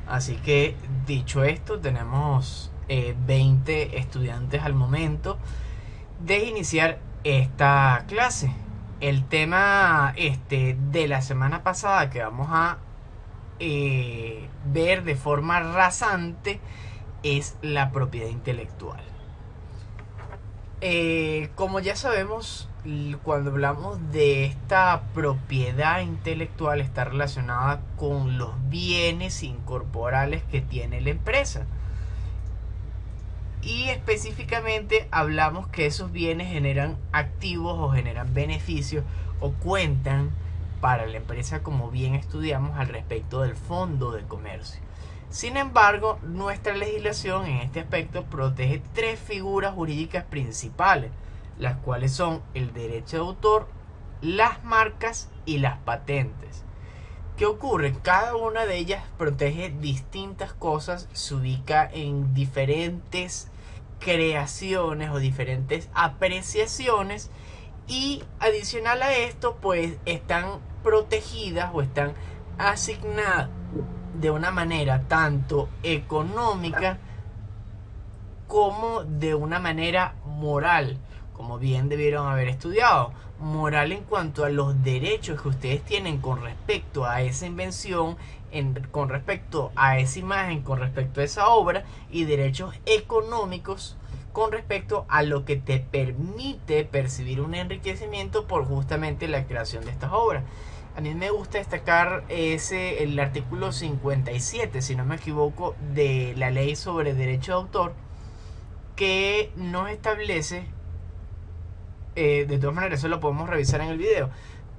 Así que dicho esto, tenemos 20 estudiantes al momento de iniciar esta clase. El tema de la semana pasada que vamos a ver de forma rasante es la propiedad intelectual. Como ya sabemos, cuando hablamos de esta propiedad intelectual está relacionada con los bienes incorporales que tiene la empresa. Y específicamente hablamos que esos bienes generan activos o generan beneficios o cuentan para la empresa, como bien estudiamos al respecto del fondo de comercio. Sin embargo, nuestra legislación en este aspecto protege tres figuras jurídicas principales, las cuales son el derecho de autor, las marcas y las patentes. ¿Qué ocurre? Cada una de ellas protege distintas cosas, se ubica en diferentes creaciones o diferentes apreciaciones, y adicional a esto pues están protegidas o están asignadas de una manera tanto económica como de una manera moral, como bien debieron haber estudiado. Moral en cuanto a los derechos que ustedes tienen con respecto a esa invención, con respecto a esa imagen, con respecto a esa obra, y derechos económicos con respecto a lo que te permite percibir un enriquecimiento por justamente la creación de estas obras. A mí me gusta destacar el artículo 57, si no me equivoco, de la ley sobre derecho de autor, que nos establece, de todas maneras eso lo podemos revisar en el video,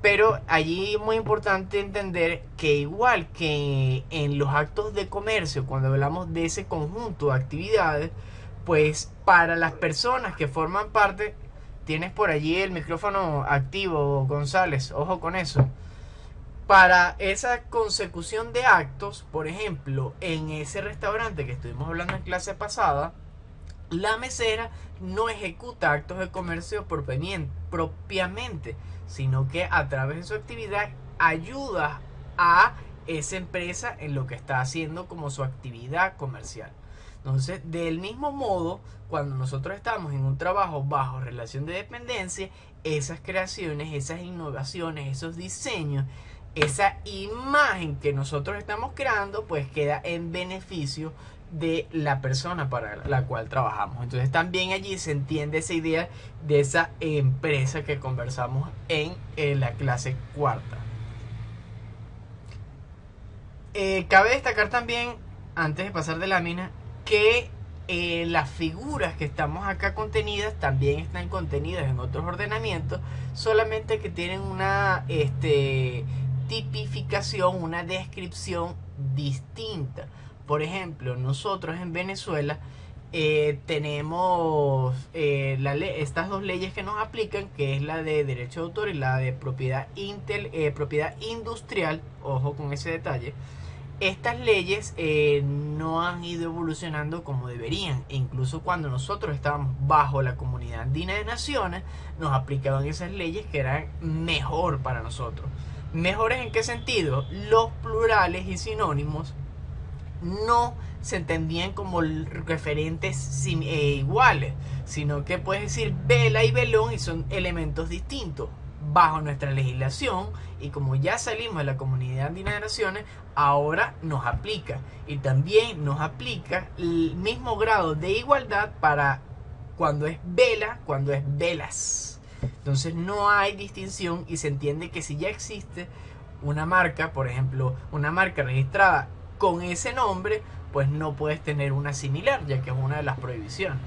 pero allí es muy importante entender que igual que en los actos de comercio, cuando hablamos de ese conjunto de actividades, pues para las personas que forman parte, tienes por allí el micrófono activo, González, ojo con eso. Para esa consecución de actos, por ejemplo, en ese restaurante que estuvimos hablando en clase pasada, la mesera no ejecuta actos de comercio propiamente, sino que a través de su actividad ayuda a esa empresa en lo que está haciendo como su actividad comercial. Entonces, del mismo modo, cuando nosotros estamos en un trabajo bajo relación de dependencia, esas creaciones, esas innovaciones, esos diseños, esa imagen que nosotros estamos creando, pues queda en beneficio de la persona para la cual trabajamos. Entonces también allí se entiende esa idea de esa empresa que conversamos en la clase cuarta. Cabe destacar también, antes de pasar de lámina, que las figuras que estamos acá contenidas también están contenidas en otros ordenamientos, solamente que tienen una tipificación, una descripción distinta. Por ejemplo, nosotros en Venezuela tenemos estas dos leyes que nos aplican, que es la de derecho de autor y la de propiedad industrial. Ojo con ese detalle. Estas leyes no han ido evolucionando como deberían, e incluso cuando nosotros estábamos bajo la Comunidad Andina de Naciones nos aplicaban esas leyes que eran mejor para nosotros. ¿Mejores en qué sentido? Los plurales y sinónimos no se entendían como referentes iguales, sino que puedes decir vela y velón y son elementos distintos bajo nuestra legislación, y como ya salimos de la Comunidad Andina de Naciones, ahora nos aplica, y también nos aplica el mismo grado de igualdad para cuando es vela, cuando es velas. Entonces no hay distinción, y se entiende que si ya existe una marca, por ejemplo, una marca registrada con ese nombre, pues no puedes tener una similar, ya que es una de las prohibiciones.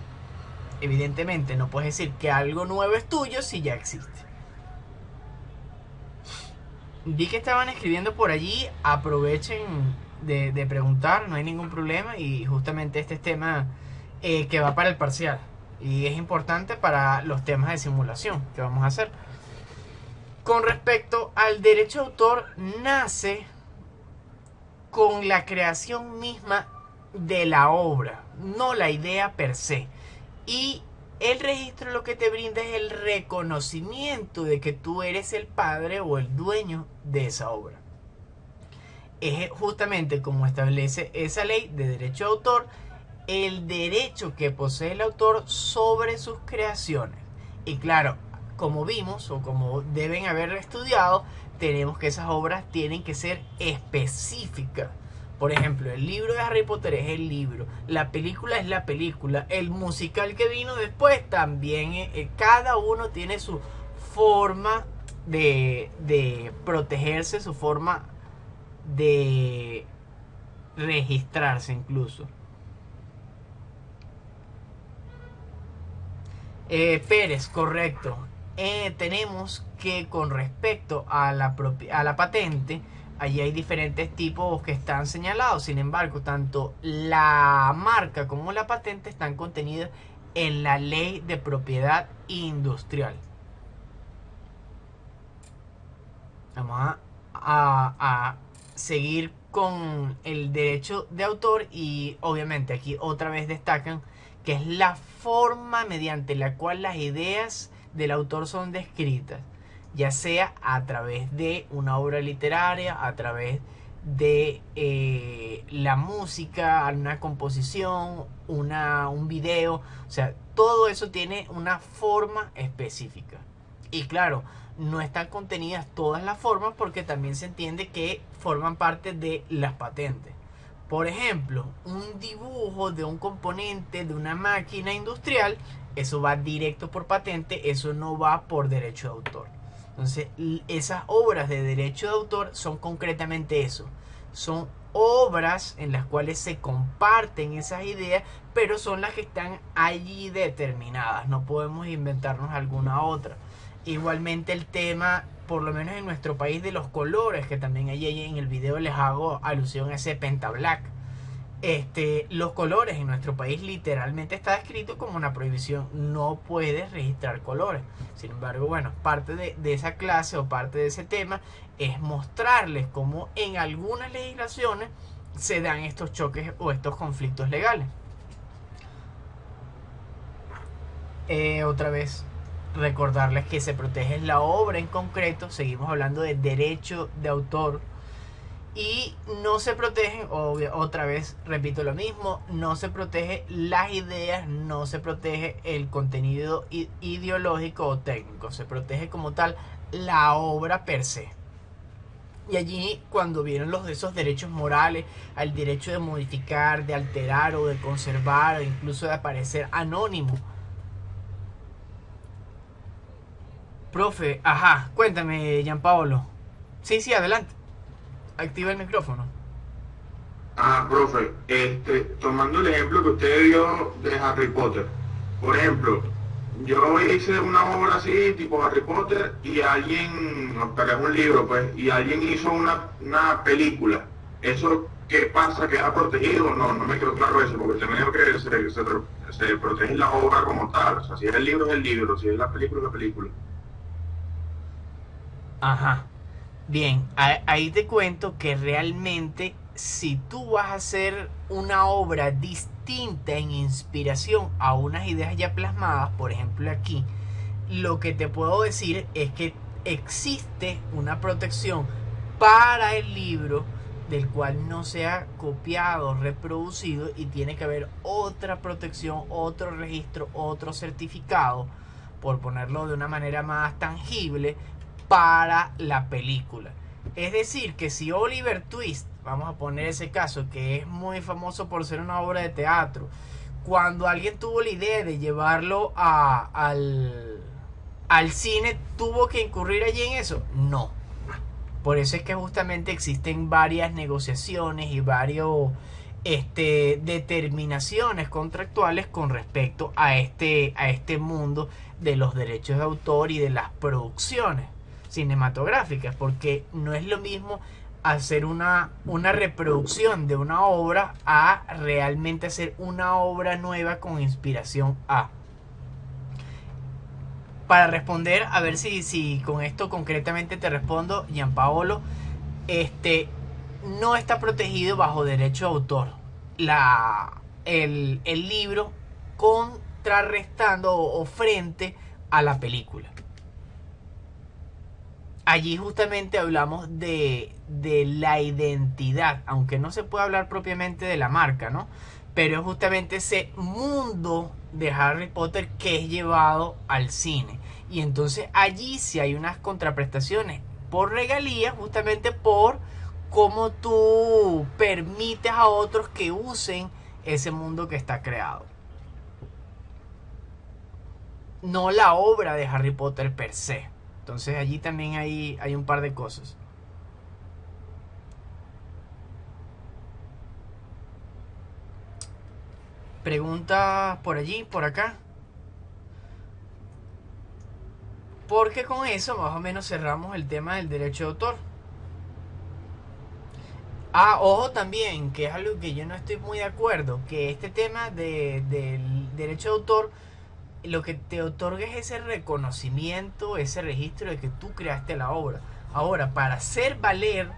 Evidentemente no puedes decir que algo nuevo es tuyo si ya existe. Vi que estaban escribiendo por allí, aprovechen de preguntar, no hay ningún problema, y justamente este es tema que va para el parcial y es importante para los temas de simulación que vamos a hacer. Con respecto al derecho de autor, nace con la creación misma de la obra, no la idea per se. Y el registro lo que te brinda es el reconocimiento de que tú eres el padre o el dueño de esa obra. es justamente como establece esa ley de derecho de autor, el derecho que posee el autor sobre sus creaciones. Y claro, como vimos o como deben haber estudiado, tenemos que esas obras tienen que ser específicas. Por ejemplo, el libro de Harry Potter es el libro, la película es la película, el musical que vino después también, cada uno tiene su forma de protegerse, su forma de registrarse incluso. Pérez, correcto. Tenemos que con respecto a a la patente, allí hay diferentes tipos que están señalados. Sin embargo, tanto la marca como la patente están contenidas en la ley de propiedad industrial. Vamos a seguir con el derecho de autor y obviamente aquí otra vez destacan que es la forma mediante la cual las ideas del autor son descritas, ya sea a través de una obra literaria, a través de la música, una composición, un video, o sea, todo eso tiene una forma específica. Y claro, no están contenidas todas las formas porque también se entiende que forman parte de las patentes. Por ejemplo, un dibujo de un componente de una máquina industrial, eso va directo por patente, eso no va por derecho de autor. Entonces, esas obras de derecho de autor son concretamente eso. Son obras en las cuales se comparten esas ideas, pero son las que están allí determinadas. No podemos inventarnos alguna otra. Igualmente el tema, por lo menos en nuestro país, de los colores, que también allí en el video les hago alusión a ese Penta Black. Los colores en nuestro país literalmente está escrito como una prohibición. No puedes registrar colores. Sin embargo, bueno, parte de esa clase o parte de ese tema es mostrarles cómo en algunas legislaciones se dan estos choques o estos conflictos legales. Otra vez recordarles que se protege la obra en concreto. Seguimos hablando de derecho de autor. Y no se protegen, otra vez repito lo mismo, no se protege las ideas, no se protege el contenido ideológico o técnico, se protege como tal la obra per se. Y allí cuando vienen esos derechos morales, al derecho de modificar, de alterar o de conservar o incluso de aparecer anónimo. Profe, ajá, cuéntame, Gianpaolo. Sí, sí, adelante. Activa el micrófono. Ah, profe, tomando el ejemplo que usted dio de Harry Potter, por ejemplo, yo hice una obra así, tipo Harry Potter, y alguien, no, pero es un libro, pues, y alguien hizo una película. ¿Eso qué pasa? ¿Queda protegido? No, no me quedó claro eso, porque usted me dijo que se protege la obra como tal. O sea, si es el libro, es el libro, si es la película, es la película. Ajá. Bien, ahí te cuento que realmente si tú vas a hacer una obra distinta en inspiración a unas ideas ya plasmadas, por ejemplo aquí, lo que te puedo decir es que existe una protección para el libro del cual no sea copiado, reproducido y tiene que haber otra protección, otro registro, otro certificado, por ponerlo de una manera más tangible, para la película. Es decir, que si Oliver Twist, vamos a poner ese caso, que es muy famoso por ser una obra de teatro, cuando alguien tuvo la idea de llevarlo al cine, ¿tuvo que incurrir allí en eso? No. Por eso es que justamente existen varias negociaciones y varios determinaciones contractuales con respecto a este mundo de los derechos de autor y de las producciones cinematográficas, porque no es lo mismo hacer una reproducción de una obra a realmente hacer una obra nueva con inspiración a. Para responder, a ver si con esto concretamente te respondo, Gianpaolo, no está protegido bajo derecho de autor el libro contrarrestando o frente a la película. allí justamente hablamos de la identidad, aunque no se puede hablar propiamente de la marca, ¿no? Pero es justamente ese mundo de Harry Potter que es llevado al cine. Y entonces allí sí hay unas contraprestaciones por regalías, justamente por cómo tú permites a otros que usen ese mundo que está creado. No la obra de Harry Potter per se. Entonces allí también hay un par de cosas. Preguntas por allí, por acá. Porque con eso más o menos cerramos el tema del derecho de autor. Ah, ojo también, que es algo que yo no estoy muy de acuerdo, que este tema del derecho de autor lo que te otorga es ese reconocimiento, ese registro de que tú creaste la obra. Ahora, para hacer valer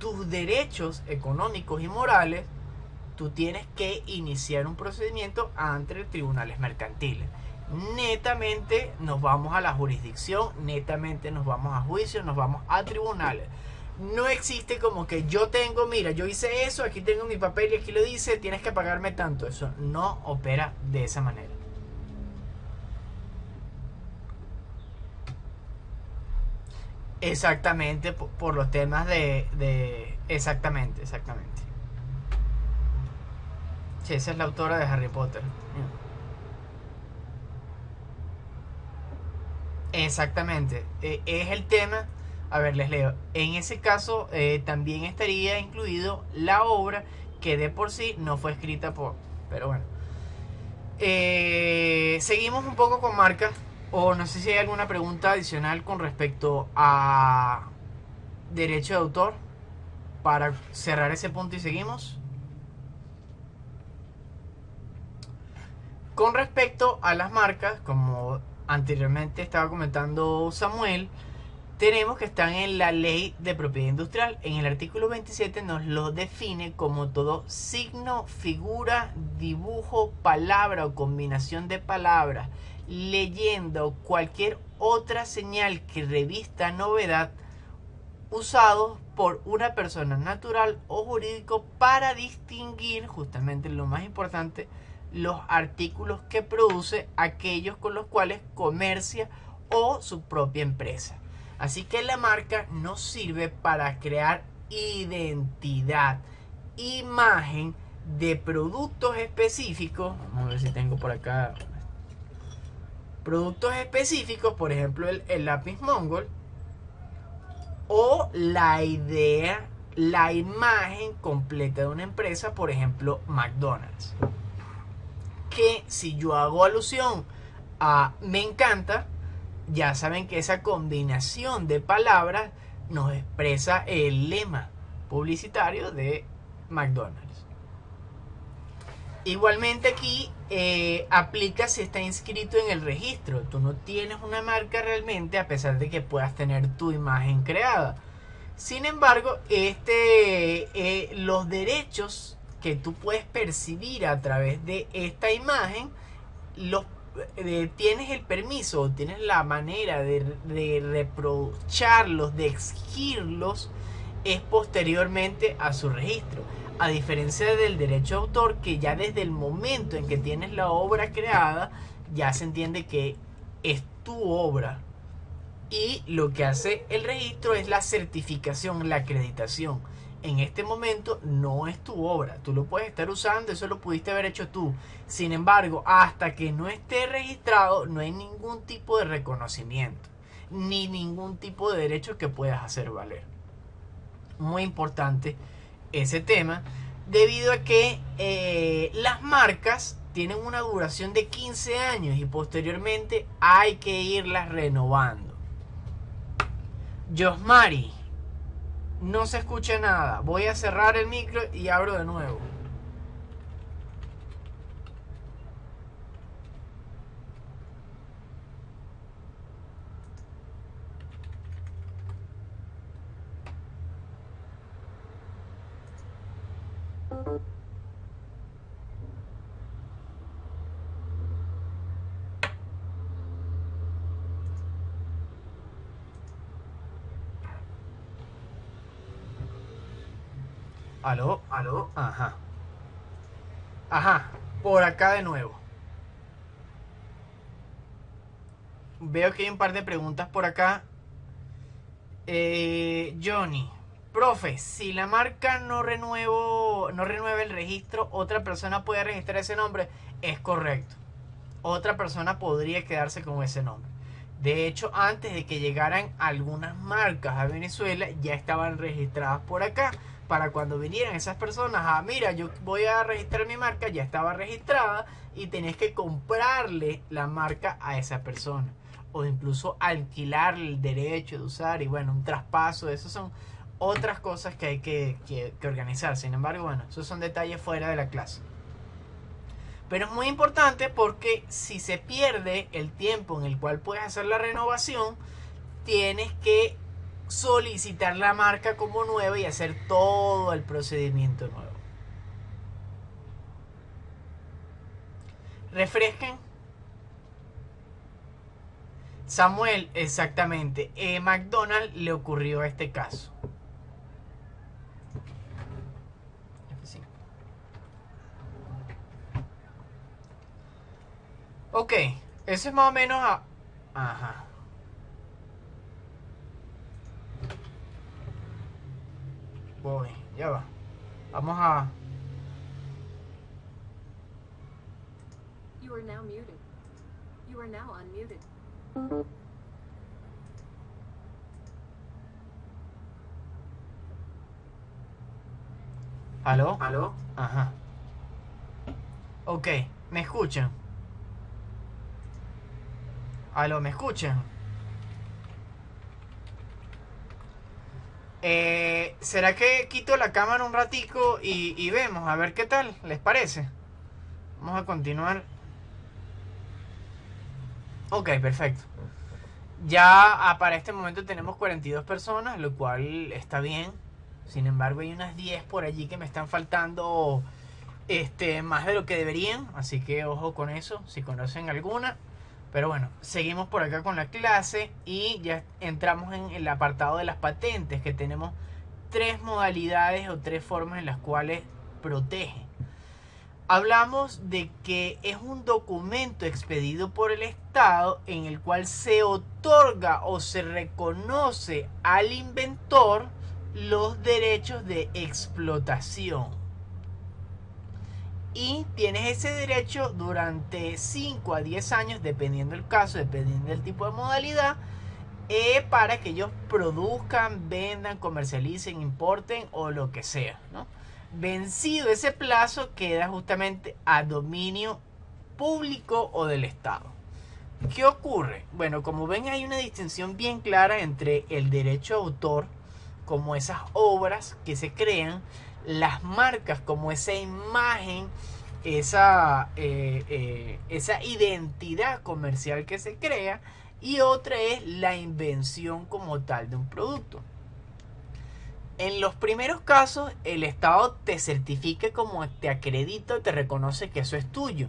tus derechos económicos y morales, tú tienes que iniciar un procedimiento ante tribunales mercantiles. Netamente nos vamos a la jurisdicción, netamente nos vamos a juicios, nos vamos a tribunales. No existe como que yo tengo, mira, yo hice eso, aquí tengo mi papel y aquí lo dice, tienes que pagarme tanto. Eso no opera de esa manera. Exactamente, por los temas Exactamente, exactamente. Sí, esa es la autora de Harry Potter. Exactamente. Es el tema. A ver, les leo. En ese caso, también estaría incluido la obra que de por sí no fue escrita por. Pero bueno. Seguimos un poco con marcas. O no sé si hay alguna pregunta adicional con respecto a derecho de autor. Para cerrar ese punto y seguimos. Con respecto a las marcas, como anteriormente estaba comentando Samuel, tenemos que están en la ley de propiedad industrial. En el artículo 27 nos lo define como todo signo, figura, dibujo, palabra o combinación de palabras, leyenda o cualquier otra señal que revista novedad usados por una persona natural o jurídico para distinguir, justamente lo más importante, los artículos que produce, aquellos con los cuales comercia o su propia empresa. Así que la marca nos sirve para crear identidad, imagen de productos específicos. Vamos a ver si tengo por acá productos específicos, por ejemplo el lápiz Mongol, o la idea, la imagen completa de una empresa, por ejemplo McDonald's. Que si yo hago alusión a me encanta, ya saben que esa combinación de palabras nos expresa el lema publicitario de McDonald's. Igualmente aquí aplica si está inscrito en el registro. Tú no tienes una marca realmente a pesar de que puedas tener tu imagen creada. Sin embargo, los derechos que tú puedes percibir a través de esta imagen, los tienes el permiso, tienes la manera de reprocharlos, de exigirlos, es posteriormente a su registro. A diferencia del derecho de autor, que ya desde el momento en que tienes la obra creada, ya se entiende que es tu obra. Y lo que hace el registro es la certificación, la acreditación. En este momento no es tu obra, tú lo puedes estar usando, eso lo pudiste haber hecho tú. Sin embargo, hasta que no esté registrado, no hay ningún tipo de reconocimiento, ni ningún tipo de derecho que puedas hacer valer. Muy importante ese tema, debido a que las marcas tienen una duración de 15 años y posteriormente hay que irlas renovando. Josmari, no se escucha nada. Voy a cerrar el micro y abro de nuevo. ¿Aló? ¿Aló? Ajá. Ajá. Por acá de nuevo. Veo que hay un par de preguntas por acá. Johnny. Profe, si la marca no renueva el registro, otra persona puede registrar ese nombre. Es correcto. Otra persona podría quedarse con ese nombre. De hecho, antes de que llegaran algunas marcas a Venezuela, ya estaban registradas por acá. Para cuando vinieran esas personas, mira, yo voy a registrar mi marca, ya estaba registrada y tenés que comprarle la marca a esa persona. O incluso alquilar el derecho de usar y bueno, un traspaso. Esas son otras cosas que hay que organizar. Sin embargo, bueno, esos son detalles fuera de la clase. Pero es muy importante porque si se pierde el tiempo en el cual puedes hacer la renovación, tienes que solicitar la marca como nueva y hacer todo el procedimiento nuevo. Refresquen. Samuel, exactamente. McDonald's le ocurrió a este caso. Ok, eso es más o menos Ajá. Voy, ya va. Vamos a... You are now muted. You are now unmuted. ¿Aló? ¿Aló? Ajá. Ok, ¿me escuchan? ¿Aló? ¿Me escuchan? ¿Será que quito la cámara un ratico y vemos? A ver qué tal, ¿les parece? Vamos a continuar. Ok, perfecto. Ya para este momento tenemos 42 personas, lo cual está bien. Sin embargo, hay unas 10 por allí que me están faltando más de lo que deberían. Así que ojo con eso, si conocen alguna. Pero bueno, seguimos por acá con la clase y ya entramos en el apartado de las patentes, que tenemos 3 modalidades o 3 formas en las cuales protege. Hablamos de que es un documento expedido por el Estado en el cual se otorga o se reconoce al inventor los derechos de explotación. Y tienes ese derecho durante 5 a 10 años, dependiendo del caso, dependiendo del tipo de modalidad, para que ellos produzcan, vendan, comercialicen, importen o lo que sea, ¿no? Vencido ese plazo, queda justamente a dominio público o del Estado. ¿Qué ocurre? Bueno, como ven, hay una distinción bien clara entre el derecho de autor, como esas obras que se crean, las marcas, como esa imagen, esa identidad comercial que se crea, y otra es la invención como tal de un producto. En los primeros casos, el Estado te certifica, como te acredita, te reconoce que eso es tuyo.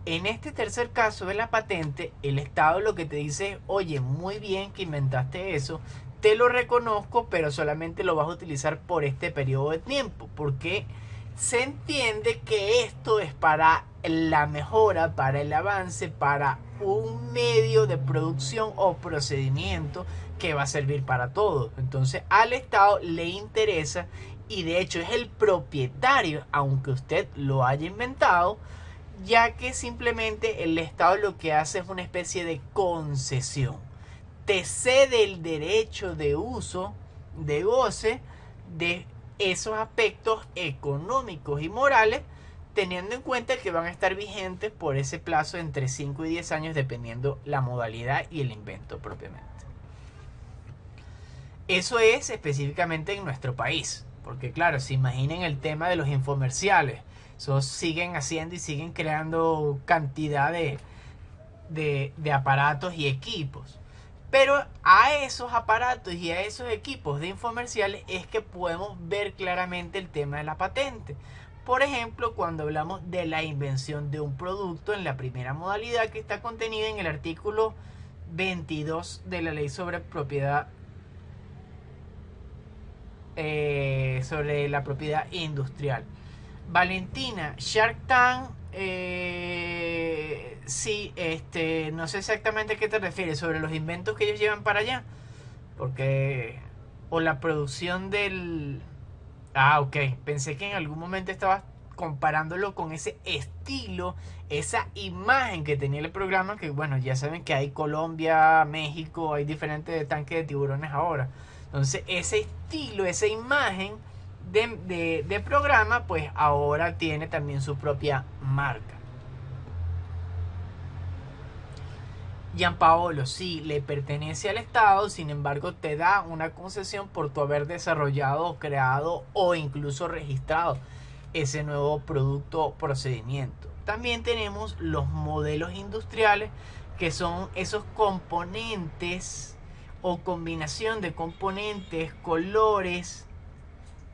En este tercer caso de la patente, el Estado lo que te dice es: oye, muy bien que inventaste eso, te lo reconozco, pero solamente lo vas a utilizar por este periodo de tiempo, porque se entiende que esto es para la mejora, para el avance, para un medio de producción o procedimiento que va a servir para todo. Entonces al Estado le interesa, y de hecho es el propietario, aunque usted lo haya inventado, ya que simplemente el Estado lo que hace es una especie de concesión. Te cede el derecho de uso, de goce de esos aspectos económicos y morales, teniendo en cuenta que van a estar vigentes por ese plazo entre 5 y 10 años, dependiendo la modalidad y el invento propiamente. Eso es específicamente en nuestro país, porque claro, se imaginen el tema de los infomerciales. Eso siguen haciendo y siguen creando cantidad de aparatos y equipos. Pero a esos aparatos y a esos equipos de infomerciales es que podemos ver claramente el tema de la patente. Por ejemplo, cuando hablamos de la invención de un producto en la primera modalidad, que está contenida en el artículo 22 de la Ley sobre Propiedad sobre la propiedad industrial. Valentina, Shark Tank, sí, no sé exactamente a qué te refieres, sobre los inventos que ellos llevan para allá, porque, o la producción del... Ah, ok, pensé que en algún momento estabas comparándolo con ese estilo, esa imagen que tenía el programa, que bueno, ya saben que hay Colombia, México, hay diferentes tanques de tiburones ahora. Entonces, ese estilo, esa imagen de programa, pues ahora tiene también su propia marca. Gianpaolo, sí, le pertenece al Estado, sin embargo te da una concesión por tu haber desarrollado, creado o incluso registrado ese nuevo producto o procedimiento. También tenemos los modelos industriales, que son esos componentes o combinación de componentes, colores,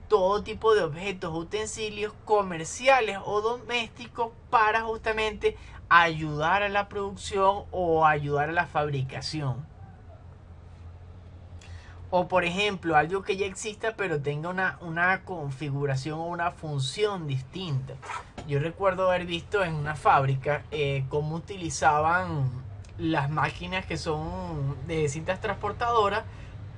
todo tipo de objetos, utensilios comerciales o domésticos para justamente ayudar a la producción o ayudar a la fabricación. O por ejemplo, algo que ya exista pero tenga una configuración o una función distinta. Yo recuerdo haber visto en una fábrica cómo utilizaban las máquinas que son de cintas transportadoras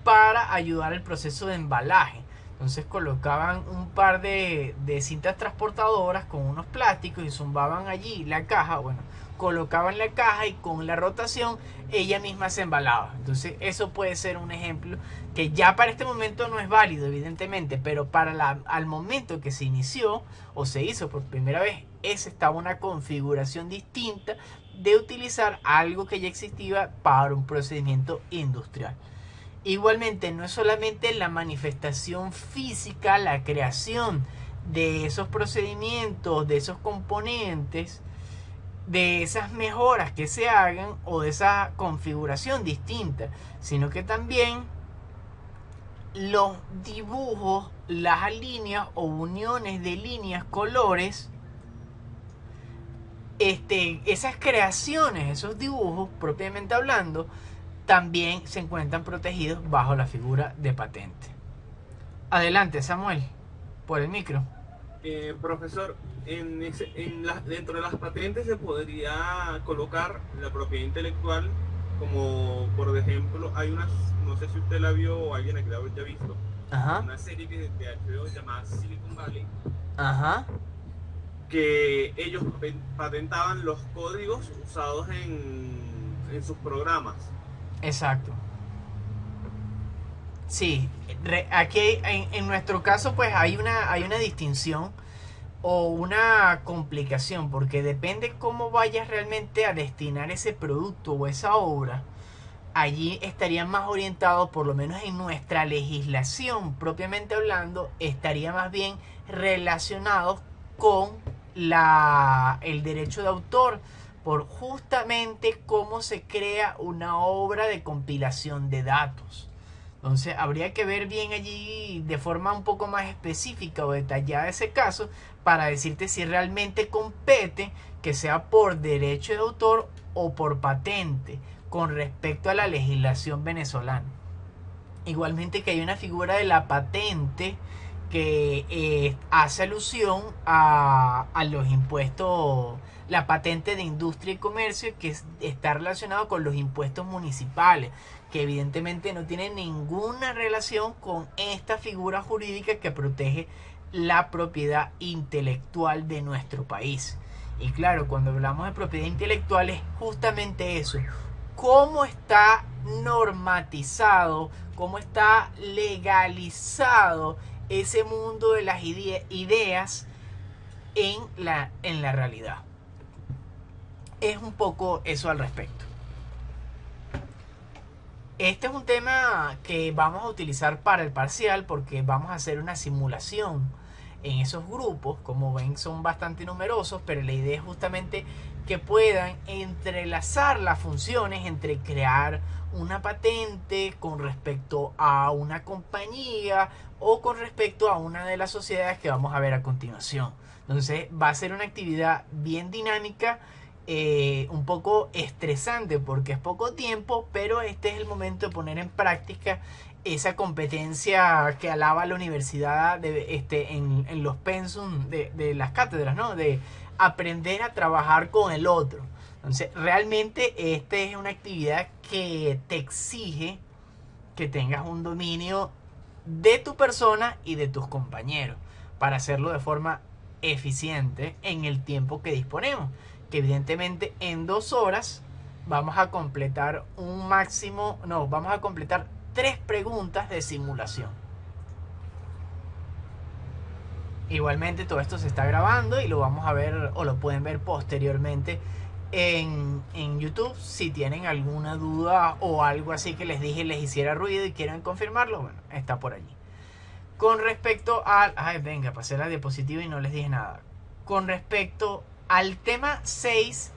para ayudar al proceso de embalaje. Entonces colocaban un par de cintas transportadoras con unos plásticos y zumbaban allí la caja. Bueno, colocaban la caja y con la rotación ella misma se embalaba. Entonces eso puede ser un ejemplo que ya para este momento no es válido, evidentemente, pero para al momento que se inició o se hizo por primera vez, esa estaba una configuración distinta de utilizar algo que ya existía para un procedimiento industrial. Igualmente, no es solamente la manifestación física, la creación de esos procedimientos, de esos componentes, de esas mejoras que se hagan o de esa configuración distinta, sino que también los dibujos, las líneas o uniones de líneas, colores, esas creaciones, esos dibujos propiamente hablando, también se encuentran protegidos bajo la figura de patente. Adelante, Samuel, por el micro. Profesor, dentro de las patentes se podría colocar la propiedad intelectual, como por ejemplo, hay unas, no sé si usted la vio o alguien aquí la haya visto, una serie de HBO llamada Silicon Valley, que ellos patentaban los códigos usados en sus programas. Exacto. Sí, aquí en nuestro caso pues hay una distinción o una complicación, porque depende cómo vayas realmente a destinar ese producto o esa obra. Allí estaría más orientado, por lo menos en nuestra legislación propiamente hablando, estaría más bien relacionado con el derecho de autor, por justamente cómo se crea una obra de compilación de datos. Entonces habría que ver bien allí de forma un poco más específica o detallada ese caso para decirte si realmente compete que sea por derecho de autor o por patente con respecto a la legislación venezolana. Igualmente que hay una figura de la patente que hace alusión a los impuestos, la patente de industria y comercio, que está relacionado con los impuestos municipales, que evidentemente no tiene ninguna relación con esta figura jurídica que protege la propiedad intelectual de nuestro país. Y claro, cuando hablamos de propiedad intelectual es justamente eso, cómo está normatizado, cómo está legalizado ese mundo de las ideas en la realidad. Es un poco eso al respecto. Este es un tema que vamos a utilizar para el parcial porque vamos a hacer una simulación en esos grupos. Como ven, son bastante numerosos, pero la idea es justamente que puedan entrelazar las funciones entre crear una patente con respecto a una compañía o con respecto a una de las sociedades que vamos a ver a continuación. Entonces va a ser una actividad bien dinámica, un poco estresante porque es poco tiempo, pero este es el momento de poner en práctica esa competencia que alaba la universidad en los pensum de las cátedras, ¿no? De aprender a trabajar con el otro. Entonces, realmente esta es una actividad que te exige que tengas un dominio de tu persona y de tus compañeros para hacerlo de forma eficiente en el tiempo que disponemos, que evidentemente en 2 horas vamos a completar vamos a completar 3 preguntas de simulación. Igualmente todo esto se está grabando y lo vamos a ver o lo pueden ver posteriormente en YouTube. Si tienen alguna duda o algo así que les dije les hiciera ruido y quieren confirmarlo, bueno, está por allí. Con respecto al... Ay, venga, pasé la diapositiva y no les dije nada. Con respecto al tema 6,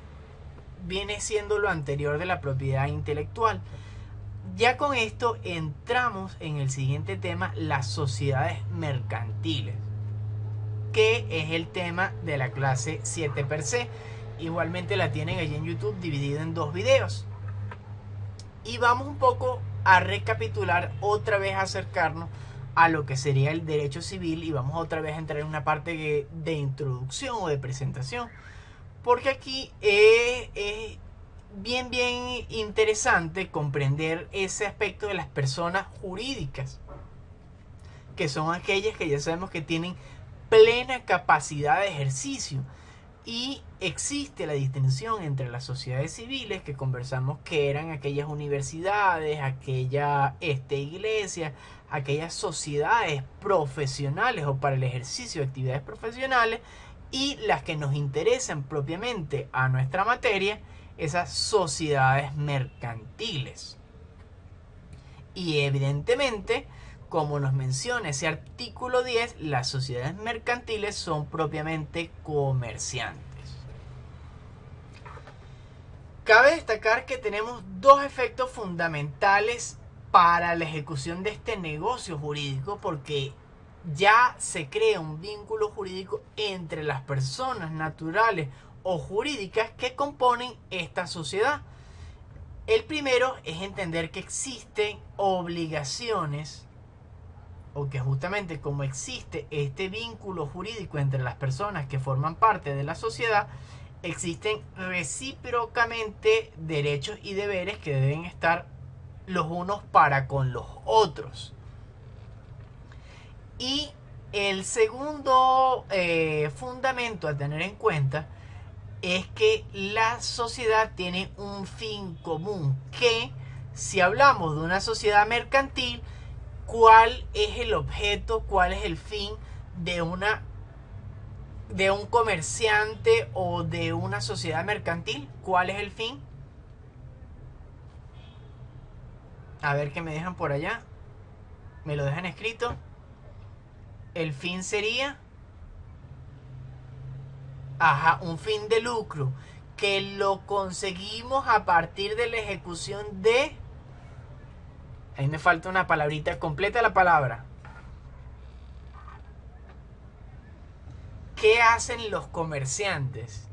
viene siendo lo anterior de la propiedad intelectual. Ya con esto entramos en el siguiente tema, las sociedades mercantiles, que es el tema de la clase 7 per se. Igualmente la tienen allí en YouTube dividido en 2 videos. Y vamos un poco a recapitular, otra vez a acercarnos a lo que sería el derecho civil, y vamos otra vez a entrar en una parte de introducción o de presentación, porque aquí es bien interesante comprender ese aspecto de las personas jurídicas, que son aquellas que ya sabemos que tienen plena capacidad de ejercicio. Y existe la distinción entre las sociedades civiles, que conversamos que eran aquellas universidades, aquellas iglesias, aquellas sociedades profesionales o para el ejercicio de actividades profesionales, y las que nos interesan propiamente a nuestra materia, esas sociedades mercantiles. Y evidentemente, como nos menciona ese artículo 10, las sociedades mercantiles son propiamente comerciantes. Cabe destacar que tenemos 2 efectos fundamentales para la ejecución de este negocio jurídico, porque ya se crea un vínculo jurídico entre las personas naturales o jurídicas que componen esta sociedad. El primero es entender que existen obligaciones, o que justamente como existe este vínculo jurídico entre las personas que forman parte de la sociedad, existen recíprocamente derechos y deberes que deben estar los unos para con los otros. Y el segundo fundamento a tener en cuenta es que la sociedad tiene un fin común, que si hablamos de una sociedad mercantil, ¿cuál es el objeto, cuál es el fin de un comerciante o de una sociedad mercantil? ¿Cuál es el fin? A ver qué me dejan por allá. Me lo dejan escrito. El fin sería... un fin de lucro, que lo conseguimos a partir de la ejecución de... Ahí me falta una palabrita, completa la palabra. ¿Qué hacen los comerciantes?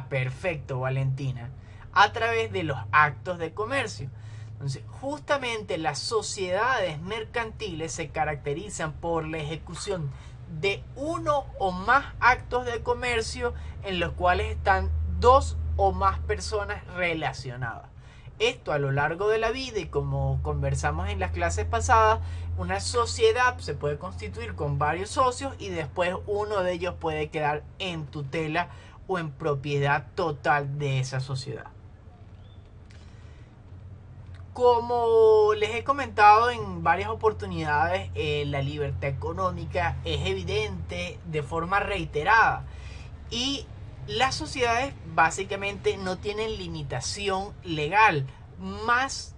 Perfecto, Valentina. A través de los actos de comercio. Entonces, justamente las sociedades mercantiles se caracterizan por la ejecución de uno o más actos de comercio en los cuales están 2 o más personas relacionadas. Esto a lo largo de la vida, y como conversamos en las clases pasadas, una sociedad se puede constituir con varios socios y después uno de ellos puede quedar en tutela o en propiedad total de esa sociedad. Como les he comentado en varias oportunidades, la libertad económica es evidente de forma reiterada, y las sociedades básicamente no tienen limitación legal, más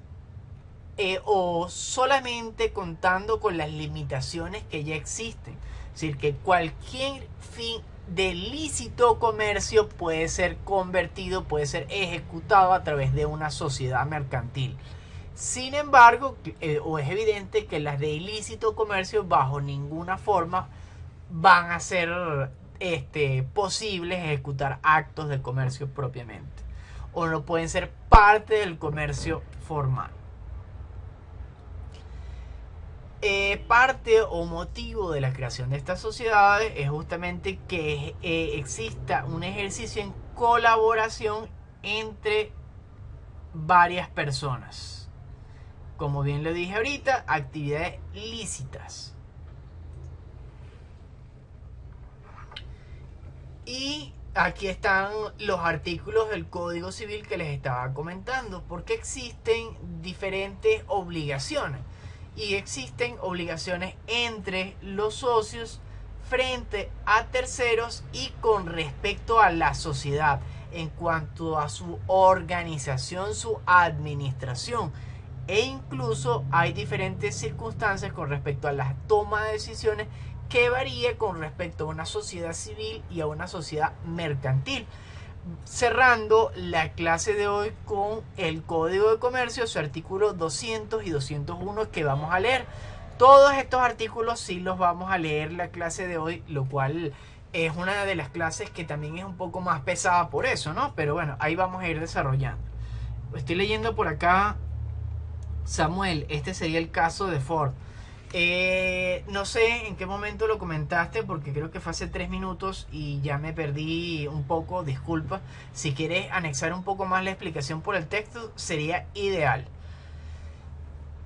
o solamente contando con las limitaciones que ya existen. Es decir, que cualquier fin de lícito comercio puede ser convertido, puede ser ejecutado a través de una sociedad mercantil. Sin embargo, es evidente que las de ilícito comercio bajo ninguna forma van a ser posibles ejecutar actos de comercio propiamente, o no pueden ser parte del comercio formal. parte o motivo de la creación de estas sociedades es justamente que exista un ejercicio en colaboración entre varias personas. Como bien lo dije ahorita, actividades lícitas. Y aquí están los artículos del Código Civil que les estaba comentando, porque existen diferentes obligaciones. Y existen obligaciones entre los socios frente a terceros y con respecto a la sociedad en cuanto a su organización, su administración, e incluso hay diferentes circunstancias con respecto a la toma de decisiones que varía con respecto a una sociedad civil y a una sociedad mercantil. Cerrando la clase de hoy con el Código de Comercio, su artículo 200 y 201 que vamos a leer. Todos estos artículos sí los vamos a leer la clase de hoy, lo cual es una de las clases que también es un poco más pesada por eso, ¿no? Pero bueno, ahí vamos a ir desarrollando. Estoy leyendo por acá, Samuel, este sería el caso de Ford. No sé en qué momento lo comentaste porque creo que fue hace 3 minutos y ya me perdí un poco, disculpa. Si quieres anexar un poco más la explicación por el texto sería ideal.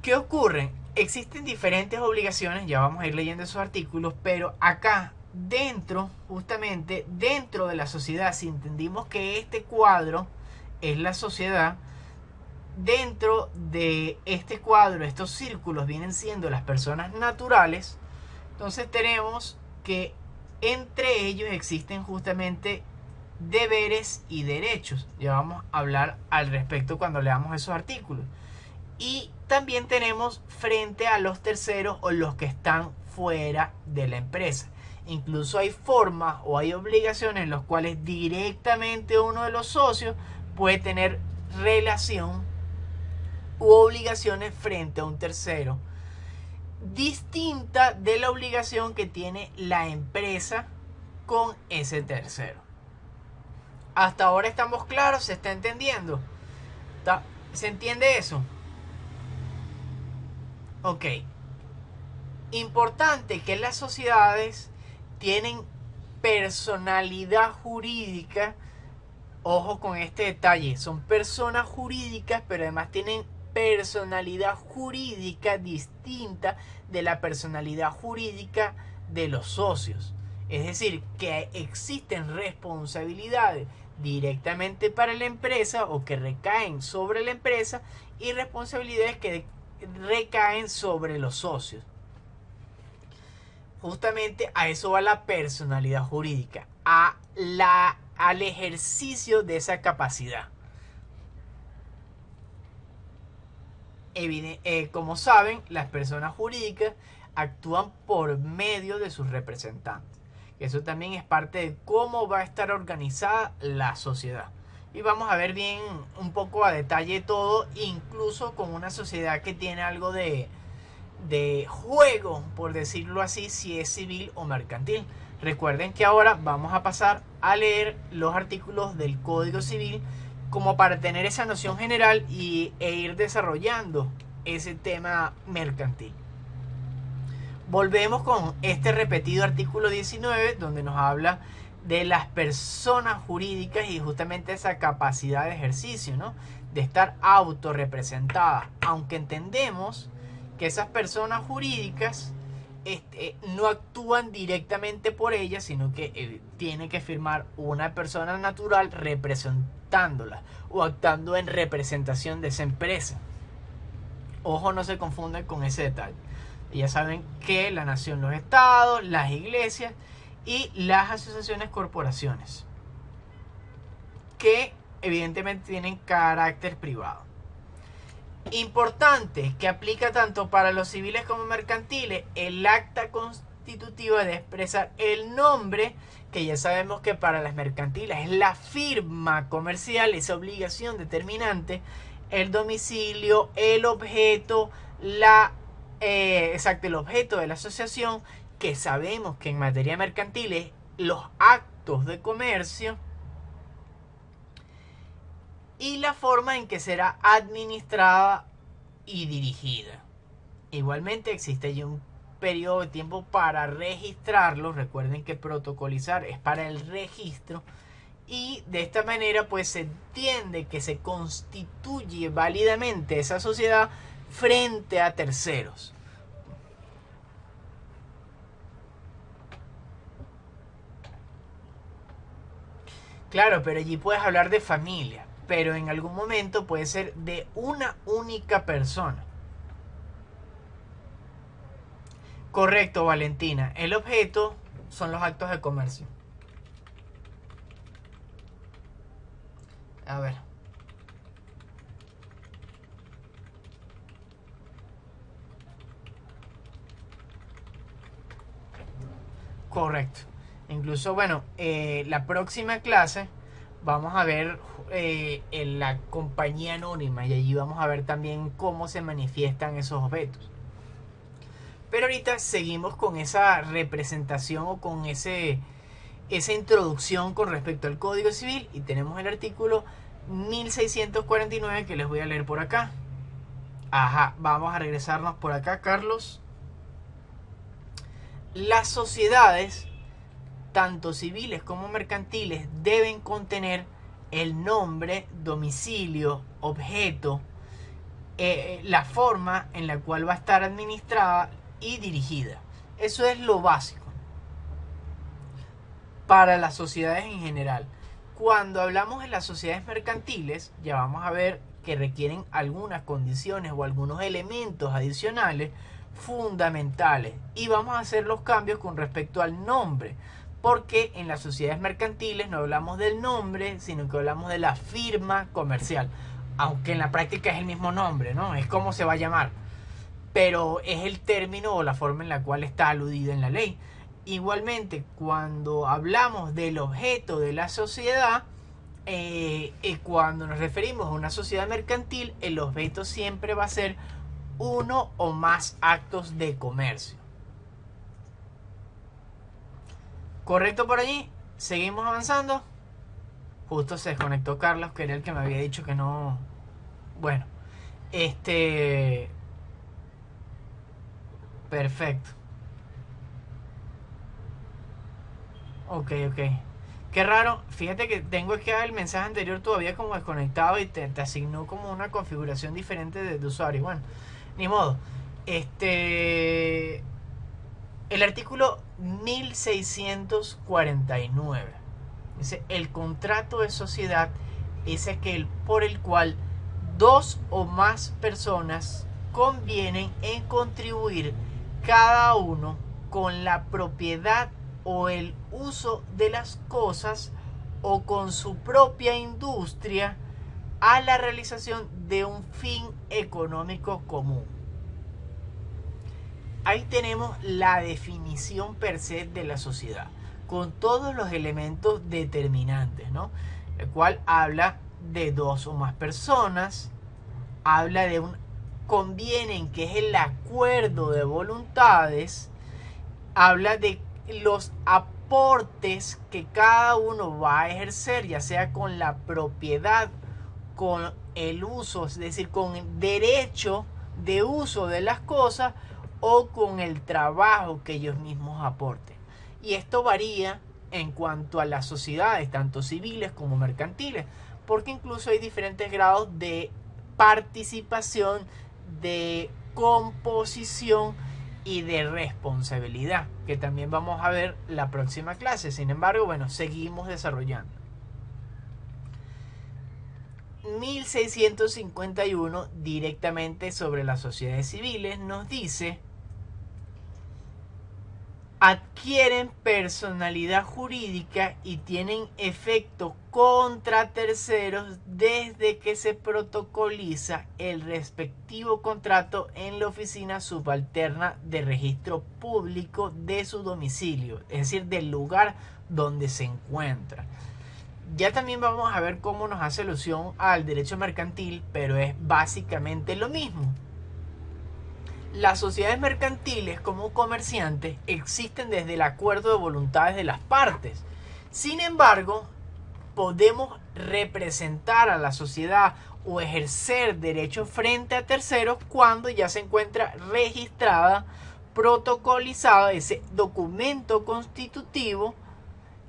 ¿Qué ocurre? Existen diferentes obligaciones, ya vamos a ir leyendo esos artículos, pero acá dentro, justamente dentro de la sociedad, si entendimos que este cuadro es la sociedad, dentro de este cuadro, estos círculos vienen siendo las personas naturales. Entonces tenemos que entre ellos existen justamente deberes y derechos. Ya vamos a hablar al respecto cuando leamos esos artículos. Y también tenemos frente a los terceros o los que están fuera de la empresa. Incluso hay formas o hay obligaciones en las cuales directamente uno de los socios puede tener relación u obligaciones frente a un tercero, distinta de la obligación que tiene la empresa con ese tercero. Hasta ahora estamos claros, se está entendiendo. ¿Se entiende eso? Ok. Importante que las sociedades tienen personalidad jurídica. Ojo con este detalle, son personas jurídicas, pero además tienen personalidad jurídica distinta de la personalidad jurídica de los socios. Es decir, que existen responsabilidades directamente para la empresa o que recaen sobre la empresa y responsabilidades que recaen sobre los socios. Justamente a eso va la personalidad jurídica, al ejercicio de esa capacidad. Como saben, las personas jurídicas actúan por medio de sus representantes. Eso también es parte de cómo va a estar organizada la sociedad. Y vamos a ver bien un poco a detalle todo, incluso con una sociedad que tiene algo de juego, por decirlo así, si es civil o mercantil. Recuerden que ahora vamos a pasar a leer los artículos del Código Civil como para tener esa noción general e ir desarrollando ese tema mercantil. Volvemos con este repetido artículo 19 donde nos habla de las personas jurídicas y justamente esa capacidad de ejercicio, ¿no? De estar autorrepresentadas, aunque entendemos que esas personas jurídicas no actúan directamente por ellas, sino que tiene que firmar una persona natural representándola o actuando en representación de esa empresa. Ojo, no se confunden con ese detalle. Ya saben que la nación, los estados, las iglesias y las asociaciones, corporaciones, que evidentemente tienen carácter privado. Importante, que aplica tanto para los civiles como mercantiles, el acta constitutiva de expresar el nombre, que ya sabemos que para las mercantiles es la firma comercial, esa obligación determinante, el domicilio, el objeto, el objeto de la asociación, que sabemos que en materia mercantil es los actos de comercio, y la forma en que será administrada y dirigida. Igualmente existe allí un periodo de tiempo para registrarlo. Recuerden que protocolizar es para el registro. Y de esta manera pues se entiende que se constituye válidamente esa sociedad frente a terceros. Claro, pero allí puedes hablar de familia, pero en algún momento puede ser de una única persona. Correcto, Valentina. El objeto son los actos de comercio. A ver. Correcto. Incluso, bueno, la próxima clase vamos a ver en la compañía anónima y allí vamos a ver también cómo se manifiestan esos objetos. Pero ahorita seguimos con esa representación o con esa introducción con respecto al Código Civil y tenemos el artículo 1649 que les voy a leer por acá. Ajá, vamos a regresarnos por acá, Carlos. Las sociedades, tanto civiles como mercantiles, deben contener el nombre, domicilio, objeto, la forma en la cual va a estar administrada y dirigida. Eso es lo básico para las sociedades en general. Cuando hablamos de las sociedades mercantiles, ya vamos a ver que requieren algunas condiciones o algunos elementos adicionales fundamentales y vamos a hacer los cambios con respecto al nombre, porque en las sociedades mercantiles no hablamos del nombre, sino que hablamos de la firma comercial, aunque en la práctica es el mismo nombre, ¿no? Es como se va a llamar, pero es el término o la forma en la cual está aludida en la ley. Igualmente, cuando hablamos del objeto de la sociedad, cuando nos referimos a una sociedad mercantil, el objeto siempre va a ser uno o más actos de comercio. ¿Correcto por allí? ¿Seguimos avanzando? Justo se desconectó Carlos, que era el que me había dicho que no... Bueno, perfecto. Ok. Qué raro, fíjate que tengo que el mensaje anterior todavía como desconectado y te asignó como una configuración diferente de usuario. Bueno, ni modo. El artículo 1649 dice: el contrato de sociedad es aquel por el cual dos o más personas convienen en contribuir cada uno con la propiedad o el uso de las cosas o con su propia industria a la realización de un fin económico común. Ahí tenemos la definición per se de la sociedad, con todos los elementos determinantes, ¿no? El cual habla de dos o más personas, habla de un convienen, que es el acuerdo de voluntades, habla de los aportes que cada uno va a ejercer, ya sea con la propiedad, con el uso, es decir, con el derecho de uso de las cosas o con el trabajo que ellos mismos aporten. Y esto varía en cuanto a las sociedades, tanto civiles como mercantiles, porque incluso hay diferentes grados de participación, de composición y de responsabilidad, que también vamos a ver la próxima clase. Sin embargo, bueno, seguimos desarrollando. 1651, directamente sobre las sociedades civiles, nos dice: adquieren personalidad jurídica y tienen efecto contra terceros desde que se protocoliza el respectivo contrato en la oficina subalterna de registro público de su domicilio, es decir, del lugar donde se encuentra. Ya también vamos a ver cómo nos hace alusión al derecho mercantil, pero es básicamente lo mismo. Las sociedades mercantiles como comerciantes existen desde el acuerdo de voluntades de las partes. Sin embargo, podemos representar a la sociedad o ejercer derechos frente a terceros cuando ya se encuentra registrada, protocolizado ese documento constitutivo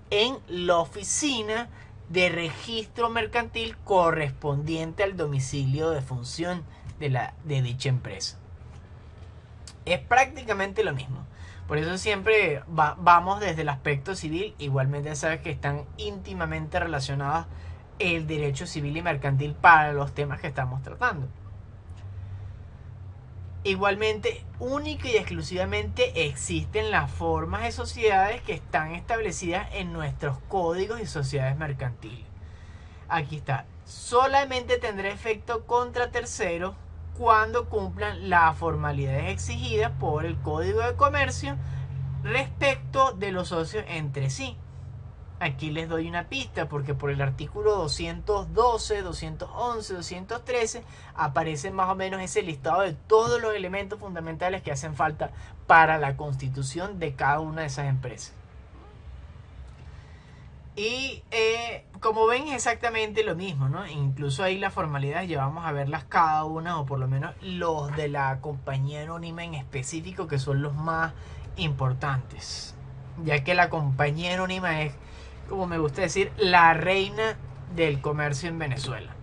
en la oficina de registro mercantil correspondiente al domicilio de función de dicha empresa. Es prácticamente lo mismo. Por eso siempre vamos desde el aspecto civil. Igualmente sabes que están íntimamente relacionados el derecho civil y mercantil para los temas que estamos tratando. Igualmente, única y exclusivamente existen las formas de sociedades que están establecidas en nuestros códigos y sociedades mercantiles. Aquí está. Solamente tendrá efecto contra terceros cuando cumplan las formalidades exigidas por el Código de Comercio respecto de los socios entre sí. Aquí les doy una pista porque por el artículo 212, 211, 213 aparece más o menos ese listado de todos los elementos fundamentales que hacen falta para la constitución de cada una de esas empresas. Y como ven es exactamente lo mismo, ¿no? Incluso ahí las formalidades ya vamos a verlas cada una, o por lo menos los de la compañía anónima en específico, que son los más importantes, ya que la compañía anónima es, como me gusta decir, la reina del comercio en Venezuela.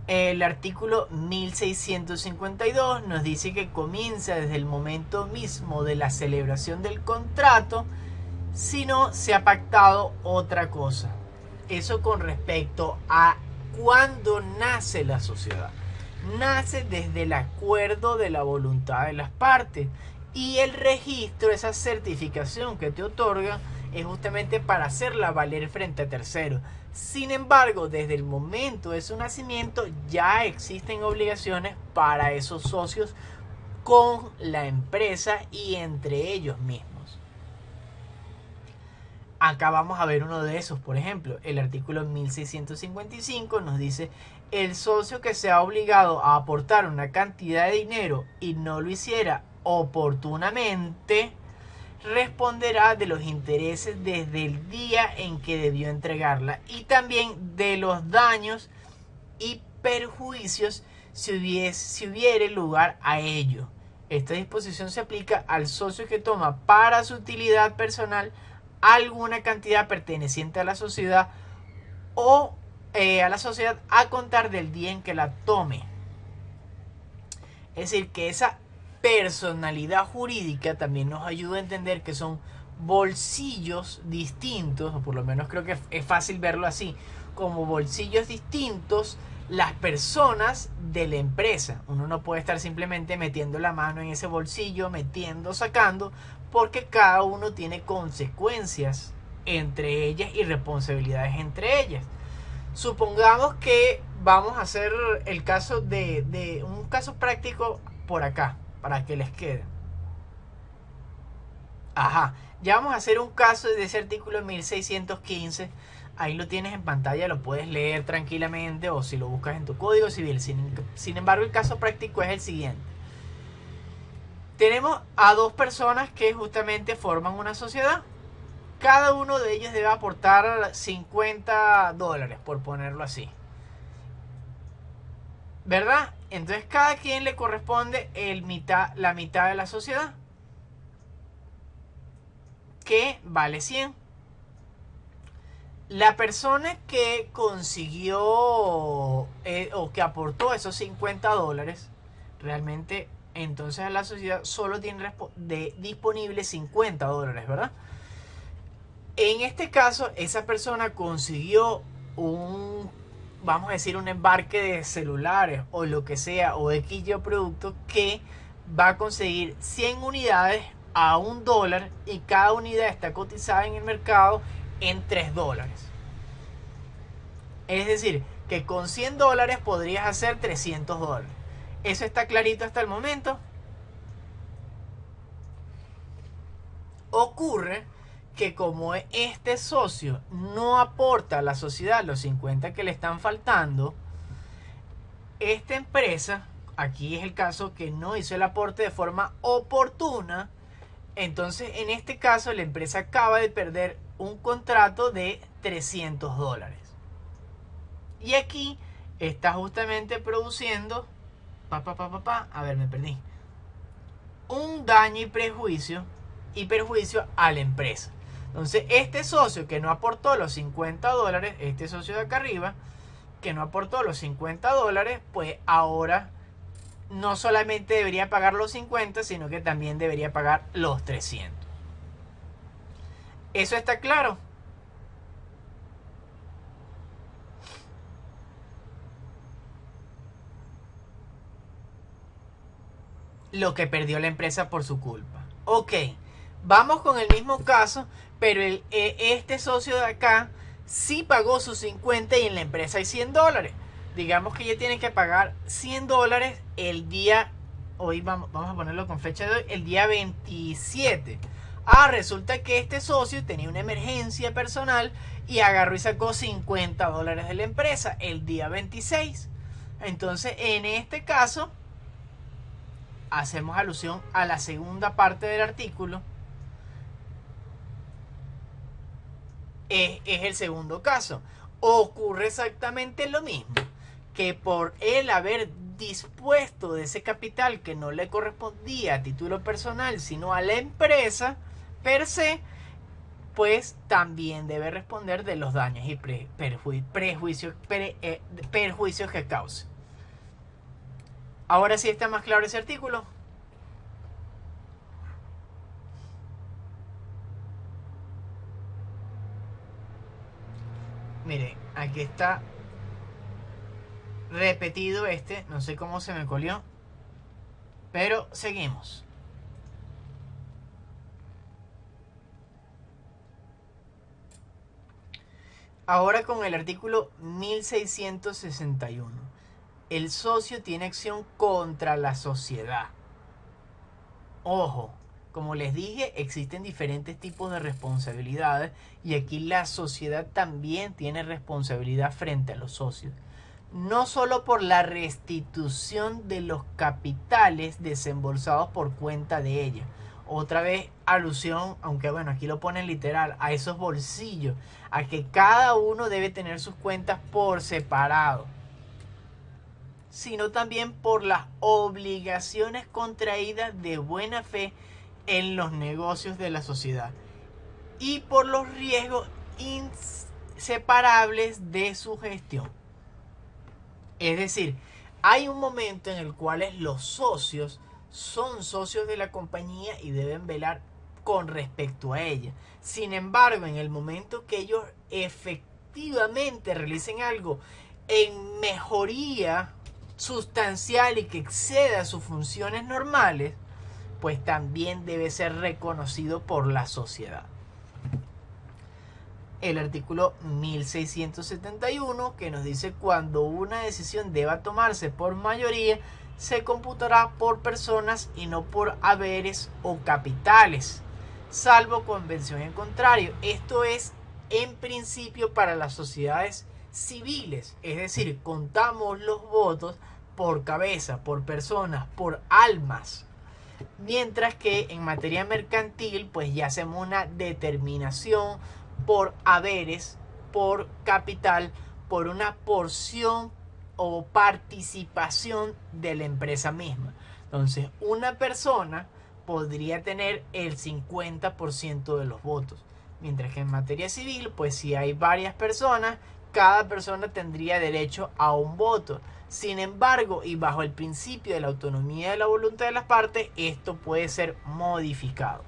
El artículo 1652 nos dice que comienza desde el momento mismo de la celebración del contrato, si no se ha pactado otra cosa. Eso con respecto a cuándo nace la sociedad. Nace desde el acuerdo de la voluntad de las partes. Y el registro, esa certificación que te otorga, es justamente para hacerla valer frente a terceros. Sin embargo, desde el momento de su nacimiento ya existen obligaciones para esos socios con la empresa y entre ellos mismos. Acá vamos a ver uno de esos, por ejemplo, el artículo 1655 nos dice: el socio que sea obligado a aportar una cantidad de dinero y no lo hiciera oportunamente, responderá de los intereses desde el día en que debió entregarla y también de los daños y perjuicios si hubiere lugar a ello. Esta disposición se aplica al socio que toma para su utilidad personal alguna cantidad perteneciente a la sociedad o a la sociedad a contar del día en que la tome. Es decir, que esa personalidad jurídica también nos ayuda a entender que son bolsillos distintos, o por lo menos creo que es fácil verlo así, como bolsillos distintos las personas de la empresa. Uno no puede estar simplemente metiendo la mano en ese bolsillo, metiendo, sacando, porque cada uno tiene consecuencias entre ellas y responsabilidades entre ellas. Supongamos que vamos a hacer el caso de un caso práctico por acá, para que les quede. Ajá, ya vamos a hacer un caso de ese artículo 1615. Ahí lo tienes en pantalla, lo puedes leer tranquilamente, o si lo buscas en tu código civil. Sin embargo, el caso práctico es el siguiente. Tenemos a dos personas que justamente forman una sociedad. Cada uno de ellos debe aportar $50, por ponerlo así, ¿verdad? Entonces cada quien le corresponde la mitad de la sociedad, que vale 100. La persona que consiguió o que aportó esos $50, realmente entonces a la sociedad solo tiene disponible $50, ¿verdad? En este caso, esa persona consiguió vamos a decir, un embarque de celulares o lo que sea, o X producto, que va a conseguir 100 unidades a $1 y cada unidad está cotizada en el mercado en $3. Es decir, que con $100 podrías hacer $300. ¿Eso está clarito hasta el momento? Ocurre que como este socio no aporta a la sociedad los 50 que le están faltando, esta empresa, aquí es el caso que no hizo el aporte de forma oportuna, entonces en este caso la empresa acaba de perder un contrato de $300. Y aquí está justamente produciendo, a ver, me perdí, un daño y perjuicio a la empresa. Entonces, este socio que no aportó los $50, este socio de acá arriba, que no aportó los $50, pues ahora no solamente debería pagar los 50, sino que también debería pagar los 300. ¿Eso está claro? Lo que perdió la empresa por su culpa. Ok, vamos con el mismo caso, pero este socio de acá sí pagó sus 50 y en la empresa hay $100. Digamos que ella tiene que pagar $100 el día, hoy vamos a ponerlo con fecha de hoy, el día 27. Resulta que este socio tenía una emergencia personal y agarró y sacó $50 de la empresa el día 26. Entonces, en este caso, hacemos alusión a la segunda parte del artículo. Es el segundo caso. Ocurre exactamente lo mismo, que por él haber dispuesto de ese capital que no le correspondía a título personal, sino a la empresa per se, pues también debe responder de los daños y perjuicios que cause. Ahora sí está más claro ese artículo. Miren, aquí está repetido no sé cómo se me colió, pero seguimos. Ahora con el artículo 1661. El socio tiene acción contra la sociedad. Ojo, como les dije, existen diferentes tipos de responsabilidades y aquí la sociedad también tiene responsabilidad frente a los socios. No solo por la restitución de los capitales desembolsados por cuenta de ella. Otra vez alusión, aunque bueno, aquí lo ponen literal, a esos bolsillos, a que cada uno debe tener sus cuentas por separado, sino también por las obligaciones contraídas de buena fe en los negocios de la sociedad y por los riesgos inseparables de su gestión. Es decir, hay un momento en el cual los socios son socios de la compañía y deben velar con respecto a ella. Sin embargo, en el momento que ellos efectivamente realicen algo en mejoría sustancial y que exceda sus funciones normales, pues también debe ser reconocido por la sociedad. El artículo 1671 que nos dice: cuando una decisión deba tomarse por mayoría, se computará por personas y no por haberes o capitales, salvo convención en contrario. Esto es en principio para las sociedades civiles, es decir, contamos los votos por cabeza, por personas, por almas, mientras que en materia mercantil pues ya hacemos una determinación por haberes, por capital, por una porción o participación de la empresa misma. Entonces, una persona podría tener el 50% de los votos, mientras que en materia civil, pues si hay varias personas, cada persona tendría derecho a un voto. Sin embargo, y bajo el principio de la autonomía de la voluntad de las partes, esto puede ser modificado.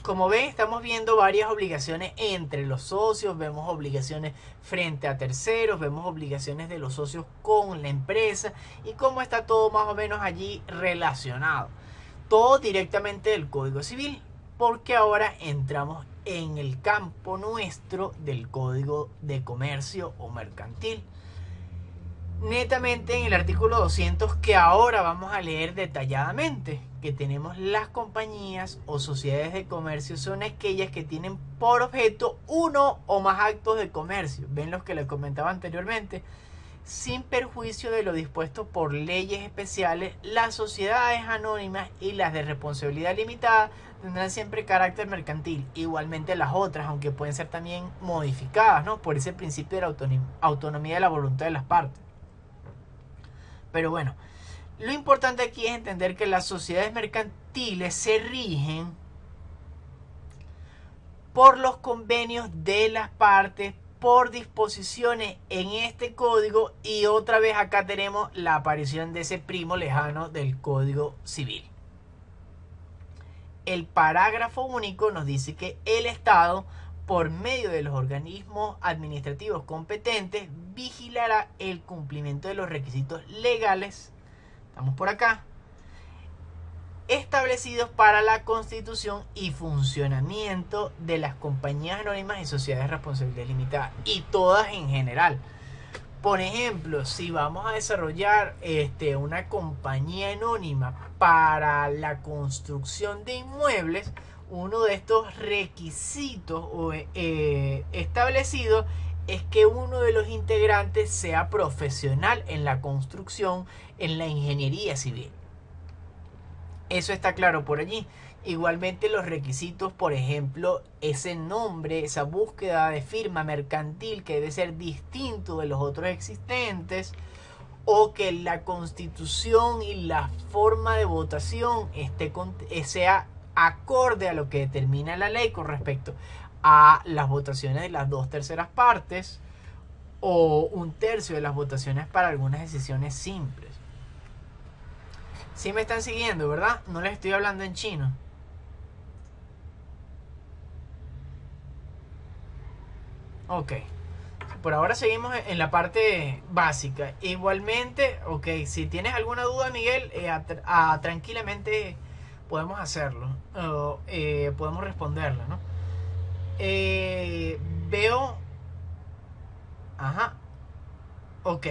Como ven, estamos viendo varias obligaciones entre los socios, vemos obligaciones frente a terceros, vemos obligaciones de los socios con la empresa y cómo está todo más o menos allí relacionado. Todo directamente del Código Civil, porque ahora entramos en el campo nuestro del Código de Comercio o Mercantil. Netamente en el artículo 200, que ahora vamos a leer detalladamente, que tenemos las compañías o sociedades de comercio son aquellas que tienen por objeto uno o más actos de comercio. Ven los que les comentaba anteriormente. sin perjuicio de lo dispuesto por leyes especiales. Las sociedades anónimas y las de responsabilidad limitada tendrán siempre carácter mercantil, igualmente las otras, aunque pueden ser también modificadas, ¿no?, por ese principio de la autonomía de la voluntad de las partes. Pero bueno, lo importante aquí es entender que las sociedades mercantiles se rigen por los convenios de las partes, por disposiciones en este código, y otra vez acá tenemos la aparición de ese primo lejano del Código Civil. El parágrafo único nos dice que el Estado, por medio de los organismos administrativos competentes, vigilará el cumplimiento de los requisitos legales, estamos por acá, establecidos para la constitución y funcionamiento de las compañías anónimas y sociedades de responsabilidad limitada, y todas en general. Por ejemplo, si vamos a desarrollar una compañía anónima para la construcción de inmuebles, uno de estos requisitos establecidos es que uno de los integrantes sea profesional en la construcción, en la ingeniería civil. Eso está claro por allí. Igualmente los requisitos, por ejemplo, ese nombre, esa búsqueda de firma mercantil que debe ser distinto de los otros existentes, o que la constitución y la forma de votación sea acorde a lo que determina la ley con respecto a las votaciones de las 2/3 partes o 1/3 de las votaciones para algunas decisiones simples. ¿Sí me están siguiendo, verdad? No les estoy hablando en chino. Ok. Por ahora seguimos en la parte básica. Igualmente, ok, si tienes alguna duda, Miguel, tranquilamente podemos hacerlo. Podemos responderla, ¿no? Veo... Ajá. Ok.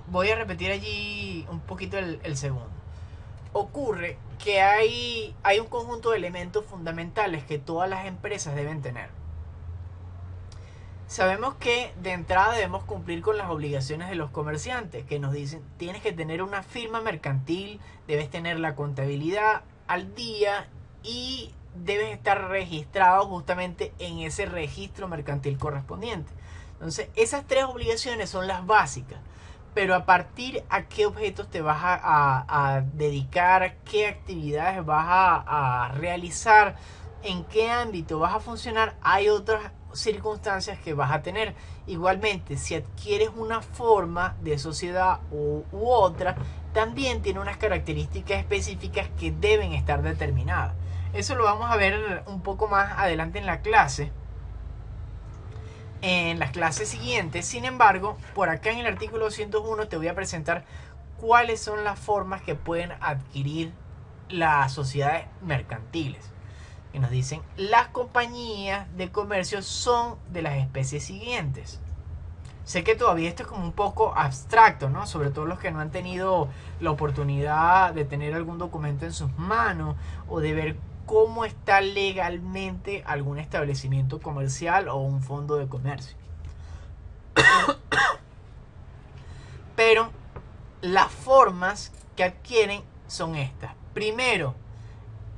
Voy a repetir allí un poquito el segundo. Ocurre que hay un conjunto de elementos fundamentales que todas las empresas deben tener. Sabemos que de entrada debemos cumplir con las obligaciones de los comerciantes, que nos dicen: tienes que tener una firma mercantil, debes tener la contabilidad al día y debes estar registrado justamente en ese registro mercantil correspondiente. Entonces, esas 3 obligaciones son las básicas. Pero a partir a qué objetos te vas a dedicar, qué actividades vas a realizar, en qué ámbito vas a funcionar, hay otras circunstancias que vas a tener. Igualmente, si adquieres una forma de sociedad u otra, también tiene unas características específicas que deben estar determinadas. Eso lo vamos a ver un poco más adelante en la clase, en las clases siguientes. Sin embargo, por acá en el artículo 201 te voy a presentar cuáles son las formas que pueden adquirir las sociedades mercantiles. Y nos dicen: las compañías de comercio son de las especies siguientes. Sé que todavía esto es como un poco abstracto, ¿no? Sobre todo los que no han tenido la oportunidad de tener algún documento en sus manos o de ver cómo está legalmente algún establecimiento comercial o un fondo de comercio. Pero las formas que adquieren son estas. Primero,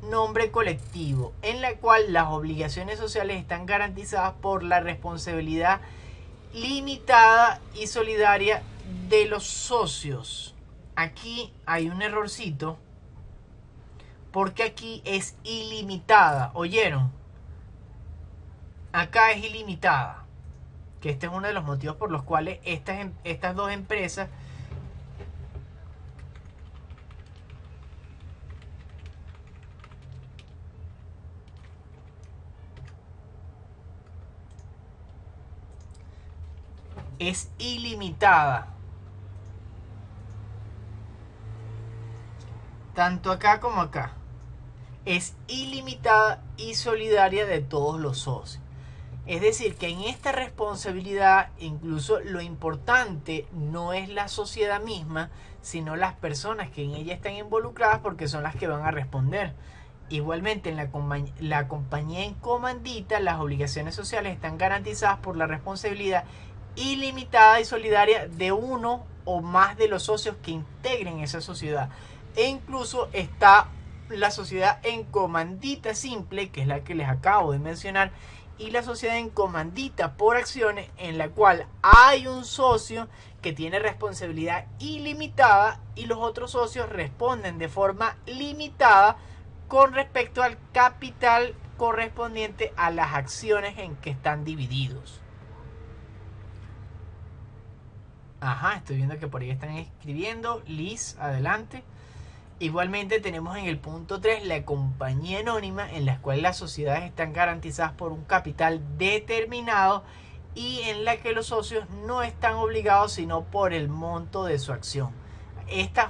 nombre colectivo, en la cual las obligaciones sociales están garantizadas por la responsabilidad limitada y solidaria de los socios. Aquí hay un errorcito, porque aquí es ilimitada. ¿Oyeron? Acá es ilimitada, que este es uno de los motivos por los cuales estas dos empresas es ilimitada, tanto acá como acá. Es ilimitada y solidaria de todos los socios. Es decir, que en esta responsabilidad incluso lo importante no es la sociedad misma, sino las personas que en ella están involucradas, porque son las que van a responder. Igualmente, en la compañía en comandita, las obligaciones sociales están garantizadas por la responsabilidad ilimitada y solidaria de uno o más de los socios que integren esa sociedad. E incluso está la sociedad en comandita simple, que es la que les acabo de mencionar, y la sociedad en comandita por acciones, en la cual hay un socio que tiene responsabilidad ilimitada y los otros socios responden de forma limitada con respecto al capital correspondiente a las acciones en que están divididos. Ajá, estoy viendo que por ahí están escribiendo. Liz, adelante. Igualmente tenemos en el punto 3 la compañía anónima, en la cual las sociedades están garantizadas por un capital determinado y en la que los socios no están obligados sino por el monto de su acción. Este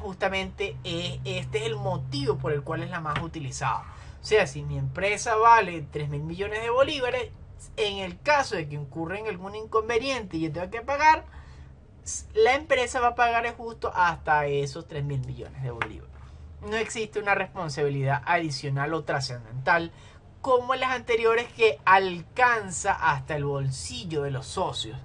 es el motivo por el cual es la más utilizada. O sea, si mi empresa vale 3.000 millones de bolívares, en el caso de que ocurra algún inconveniente y yo tenga que pagar, la empresa va a pagar justo hasta esos 3.000 millones de bolívares. No existe una responsabilidad adicional o trascendental como en las anteriores que alcanza hasta el bolsillo de los socios.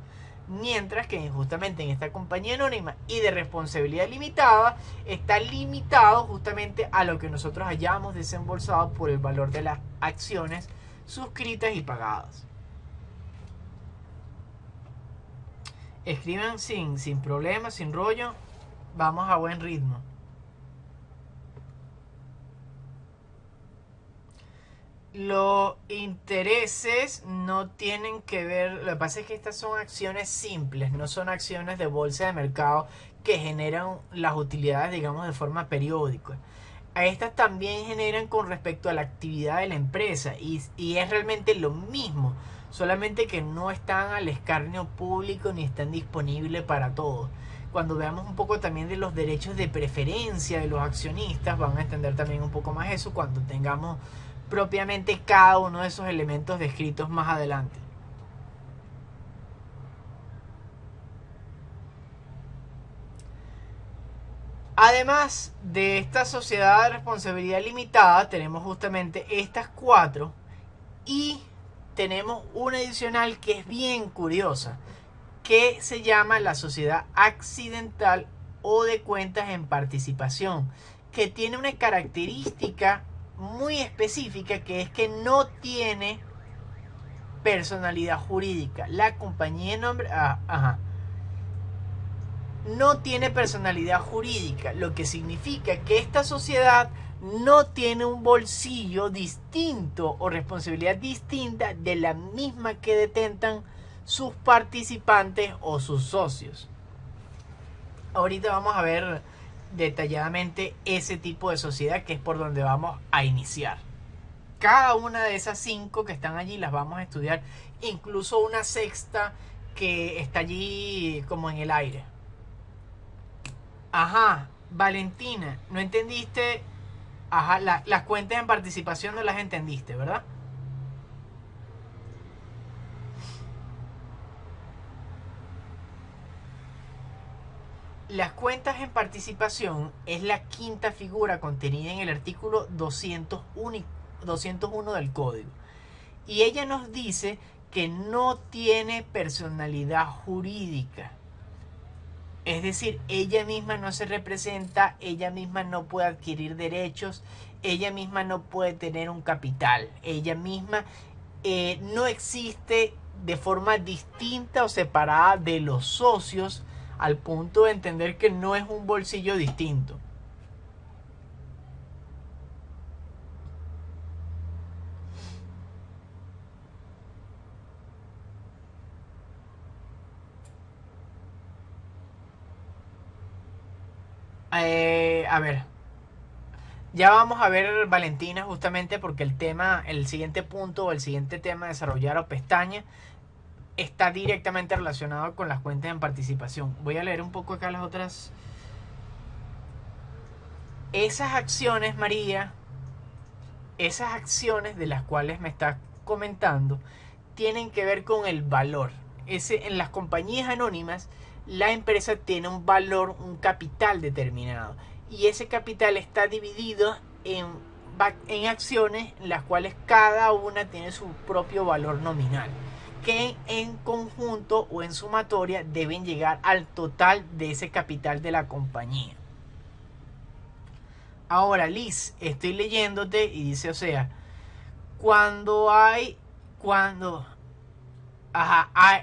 Mientras que justamente en esta compañía anónima y de responsabilidad limitada está limitado justamente a lo que nosotros hayamos desembolsado por el valor de las acciones suscritas y pagadas. Escriban sin problema, sin rollo. Vamos a buen ritmo. Los intereses no tienen que ver, lo que pasa es que estas son acciones simples, no son acciones de bolsa de mercado que generan las utilidades, digamos, de forma periódica. A estas también generan con respecto a la actividad de la empresa y es realmente lo mismo, solamente que no están al escarnio público ni están disponibles para todos. Cuando veamos un poco también de los derechos de preferencia de los accionistas, van a entender también un poco más eso cuando tengamos propiamente cada uno de esos elementos descritos más adelante. Además de esta sociedad de responsabilidad limitada, tenemos justamente estas 4 y tenemos una adicional que es bien curiosa, que se llama la sociedad accidental o de cuentas en participación, que tiene una característica muy específica, que es que no tiene personalidad jurídica. La compañía no tiene personalidad jurídica, lo que significa que esta sociedad no tiene un bolsillo distinto o responsabilidad distinta de la misma que detentan sus participantes o sus socios. Ahorita vamos a ver detalladamente ese tipo de sociedad, que es por donde vamos a iniciar. Cada una de esas 5 que están allí las vamos a estudiar, incluso una sexta que está allí como en el aire. Ajá, Valentina, ¿no entendiste? Ajá, las cuentas en participación no las entendiste, ¿verdad? Las cuentas en participación es la quinta figura contenida en el artículo 201 del código. Y ella nos dice que no tiene personalidad jurídica. Es decir, ella misma no se representa, ella misma no puede adquirir derechos, ella misma no puede tener un capital, ella misma no existe de forma distinta o separada de los socios, al punto de entender que no es un bolsillo distinto. A ver, ya vamos a ver, Valentina, justamente porque el siguiente punto o el siguiente tema a desarrollar o pestaña está directamente relacionado con las cuentas en participación. Voy a leer un poco acá las otras. Esas acciones, María, esas acciones de las cuales me estás comentando, tienen que ver con el valor. En las compañías anónimas, la empresa tiene un valor, un capital determinado. Y ese capital está dividido en acciones, las cuales cada una tiene su propio valor nominal. que en conjunto o en sumatoria deben llegar al total de ese capital de la compañía. Ahora, Liz, estoy leyéndote y dice, o sea,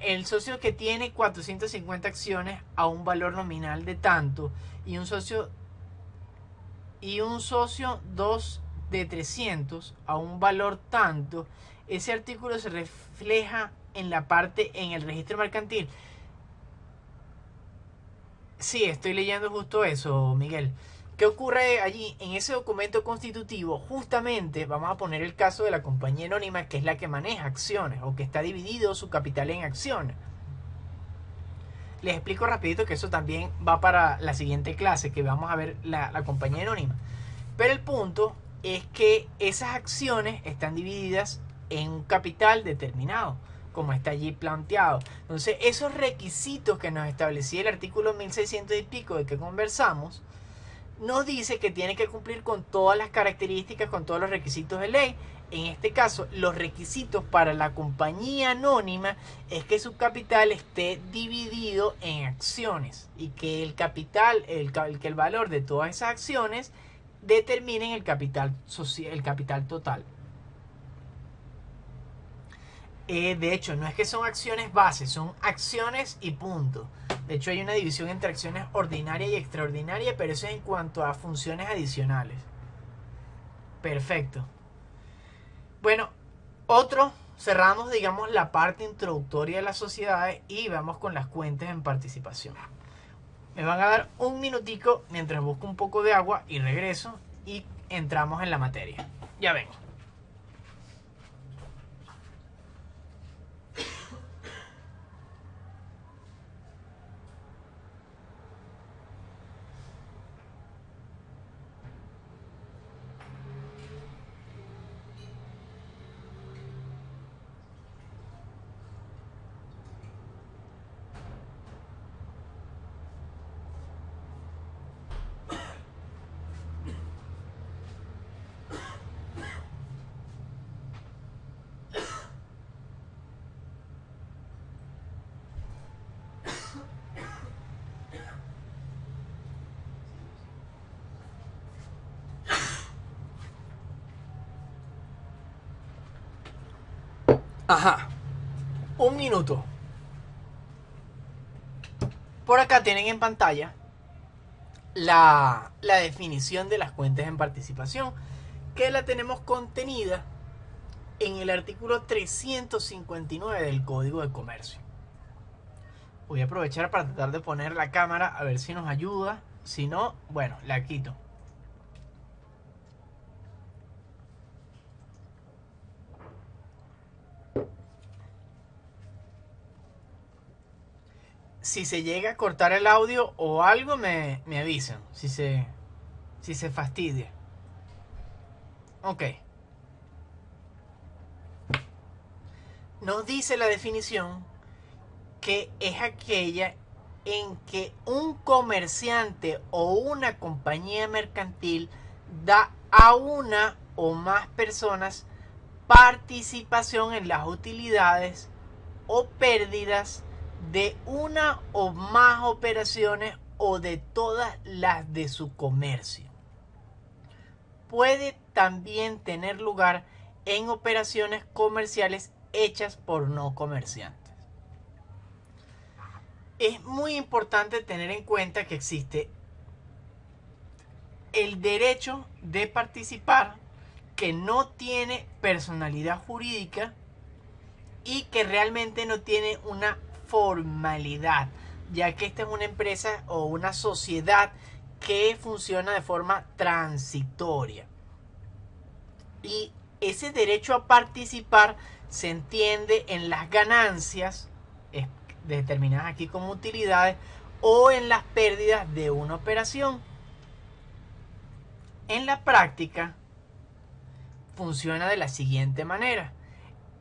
el socio que tiene 450 acciones a un valor nominal de tanto y un socio 2 de 300 a un valor tanto, ese artículo se refleja en la parte en el registro mercantil. Sí, estoy leyendo justo eso, Miguel. ¿Qué ocurre allí? En ese documento constitutivo, justamente vamos a poner el caso de la compañía anónima, que es la que maneja acciones o que está dividido su capital en acciones. Les explico rapidito que eso también va para la siguiente clase, que vamos a ver la compañía anónima. Pero el punto es que esas acciones están divididas en un capital determinado, como está allí planteado. Entonces, esos requisitos que nos establecía el artículo 1600 y pico de que conversamos, nos dice que tiene que cumplir con todas las características, con todos los requisitos de ley. En este caso, los requisitos para la compañía anónima es que su capital esté dividido en acciones y que el capital, que el valor de todas esas acciones determinen el capital total. De hecho, no es que son acciones base, son acciones y punto. De hecho, hay una división entre acciones ordinaria y extraordinaria, pero eso es en cuanto a funciones adicionales. Perfecto. Bueno, cerramos, digamos, la parte introductoria de las sociedades y vamos con las cuentas en participación. Me van a dar un minutico mientras busco un poco de agua y regreso y entramos en la materia. Ya vengo. Ajá. Un minuto. Por acá tienen en pantalla la definición de las cuentas en participación, que la tenemos contenida en el artículo 359 del Código de Comercio. Voy a aprovechar para tratar de poner la cámara a ver si nos ayuda. Si no, bueno, la quito. Si se llega a cortar el audio o algo, me avisan. Si se fastidia. Ok. Nos dice la definición que es aquella en que un comerciante o una compañía mercantil da a una o más personas participación en las utilidades o pérdidas de una o más operaciones o de todas las de su comercio. Puede también tener lugar en operaciones comerciales hechas por no comerciantes. Es muy importante tener en cuenta que existe el derecho de participar que no tiene personalidad jurídica y que realmente no tiene una formalidad, ya que esta es una empresa o una sociedad que funciona de forma transitoria. Y ese derecho a participar se entiende en las ganancias determinadas aquí como utilidades o en las pérdidas de una operación. En la práctica funciona de la siguiente manera.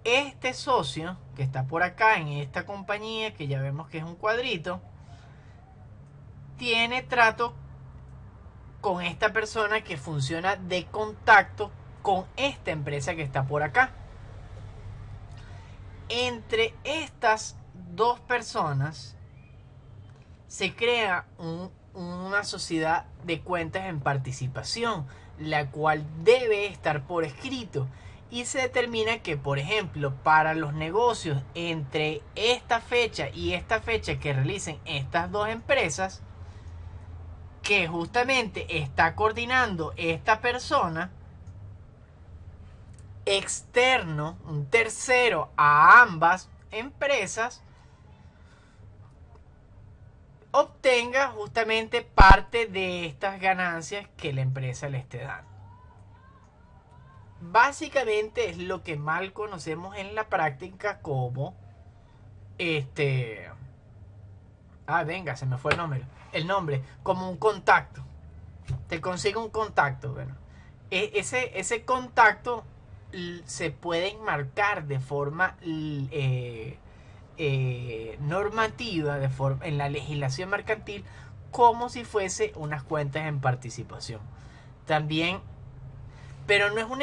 Este socio que está por acá en esta compañía, que ya vemos que es un cuadrito, tiene trato con esta persona que funciona de contacto con esta empresa que está por acá. Entre estas dos personas se crea una sociedad de cuentas en participación, la cual debe estar por escrito. Y se determina que, por ejemplo, para los negocios entre esta fecha y esta fecha que realicen estas dos empresas, que justamente está coordinando esta persona, externo, un tercero a ambas empresas, obtenga justamente parte de estas ganancias que la empresa le esté dando. Básicamente es lo que mal conocemos en la práctica como venga, se me fue el nombre, como un contacto. Te consigo un contacto, bueno. Ese contacto se puede enmarcar de forma normativa, en la legislación mercantil, como si fuese unas cuentas en participación. También, pero no es un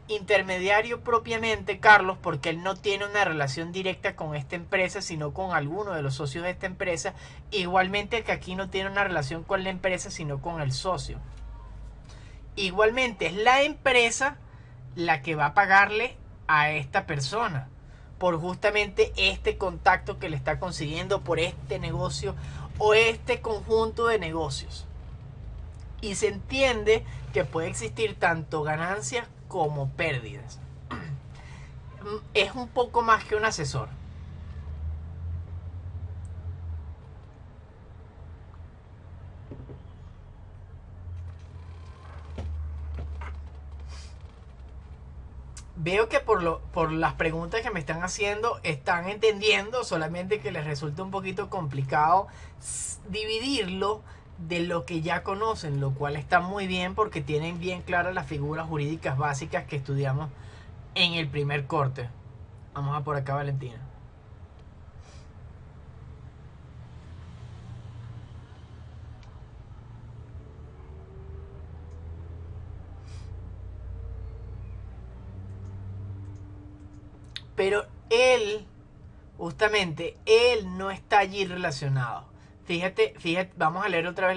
intermediario propiamente, Carlos, porque él no tiene una relación directa con esta empresa, sino con alguno de los socios de esta empresa. Igualmente que aquí no tiene una relación con la empresa, sino con el socio. Igualmente es la empresa la que va a pagarle a esta persona por justamente este contacto que le está consiguiendo, por este negocio o este conjunto de negocios. Y se entiende que puede existir tanto ganancias como pérdidas. Es un poco más que un asesor. Veo que por las preguntas que me están haciendo están entendiendo, solamente que les resulta un poquito complicado dividirlo de lo que ya conocen, lo cual está muy bien porque tienen bien claras las figuras jurídicas básicas que estudiamos en el primer corte. Vamos a por acá, Valentina. Pero él, justamente, él no está allí relacionado. Fíjate, vamos a leer otra vez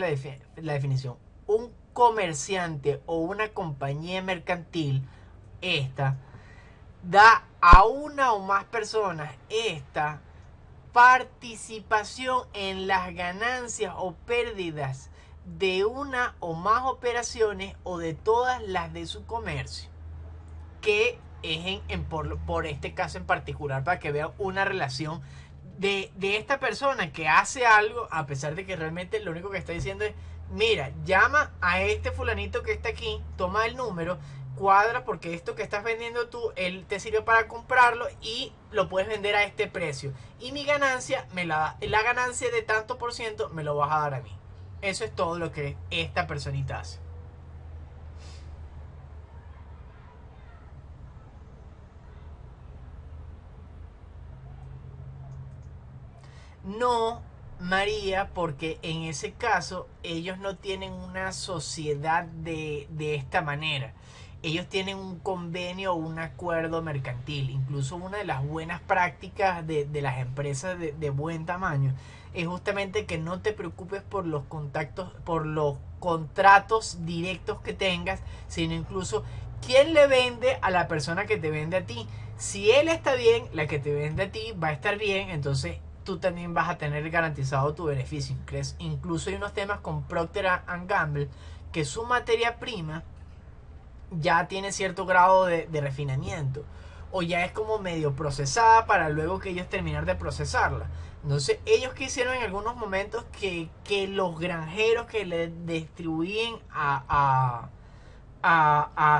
la definición. Un comerciante o una compañía mercantil, da a una o más personas participación en las ganancias o pérdidas de una o más operaciones o de todas las de su comercio, que es por este caso en particular, para que vean una relación de esta persona que hace algo, a pesar de que realmente lo único que está diciendo es: mira, llama a este fulanito que está aquí, toma el número, cuadra, porque esto que estás vendiendo tú, él te sirve para comprarlo y lo puedes vender a este precio. Y mi ganancia, la ganancia de tanto por ciento me lo vas a dar a mí. Eso es todo lo que esta personita hace. No, María, porque en ese caso ellos no tienen una sociedad de esta manera. Ellos tienen un convenio o un acuerdo mercantil. Incluso una de las buenas prácticas de las empresas de buen tamaño es justamente que no te preocupes por los contactos, por los contratos directos que tengas, sino incluso quién le vende a la persona que te vende a ti. Si él está bien, la que te vende a ti va a estar bien, entonces tú también vas a tener garantizado tu beneficio. Incluso hay unos temas con Procter & Gamble que su materia prima ya tiene cierto grado de refinamiento, o ya es como medio procesada para luego que ellos terminar de procesarla. Entonces ellos quisieron en algunos momentos que los granjeros que le distribuyen a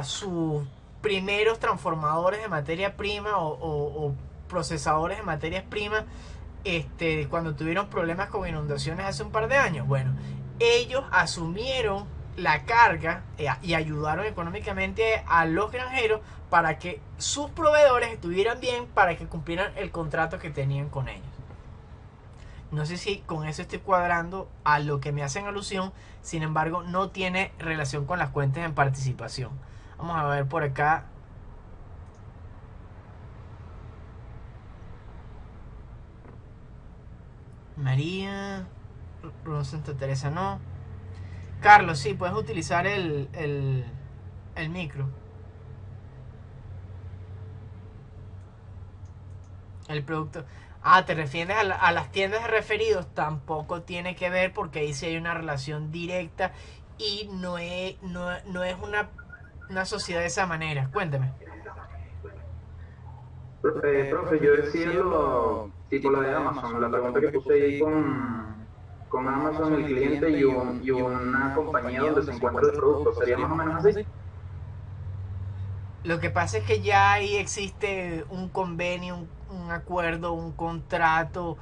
sus primeros transformadores de materia prima o procesadores de materias primas, cuando tuvieron problemas con inundaciones hace un par de años, bueno, ellos asumieron la carga y ayudaron económicamente a los granjeros para que sus proveedores estuvieran bien, para que cumplieran el contrato que tenían con ellos. No sé si con eso estoy cuadrando a lo que me hacen alusión. Sin embargo, no tiene relación con las cuentas en participación. Vamos a ver por acá. María. Santa Teresa no. Carlos, sí, puedes utilizar el micro. El producto. Ah, ¿te refieres a las tiendas de referidos? Tampoco tiene que ver porque ahí sí hay una relación directa y no es una sociedad de esa manera. Cuéntame. Profe, yo decía lo, tipo lo de Amazon, la pregunta que puse ahí con Amazon, el cliente y una compañía donde se encuentra el producto, ¿sería más o menos así? Lo que pasa es que ya ahí existe un convenio, un acuerdo, un contrato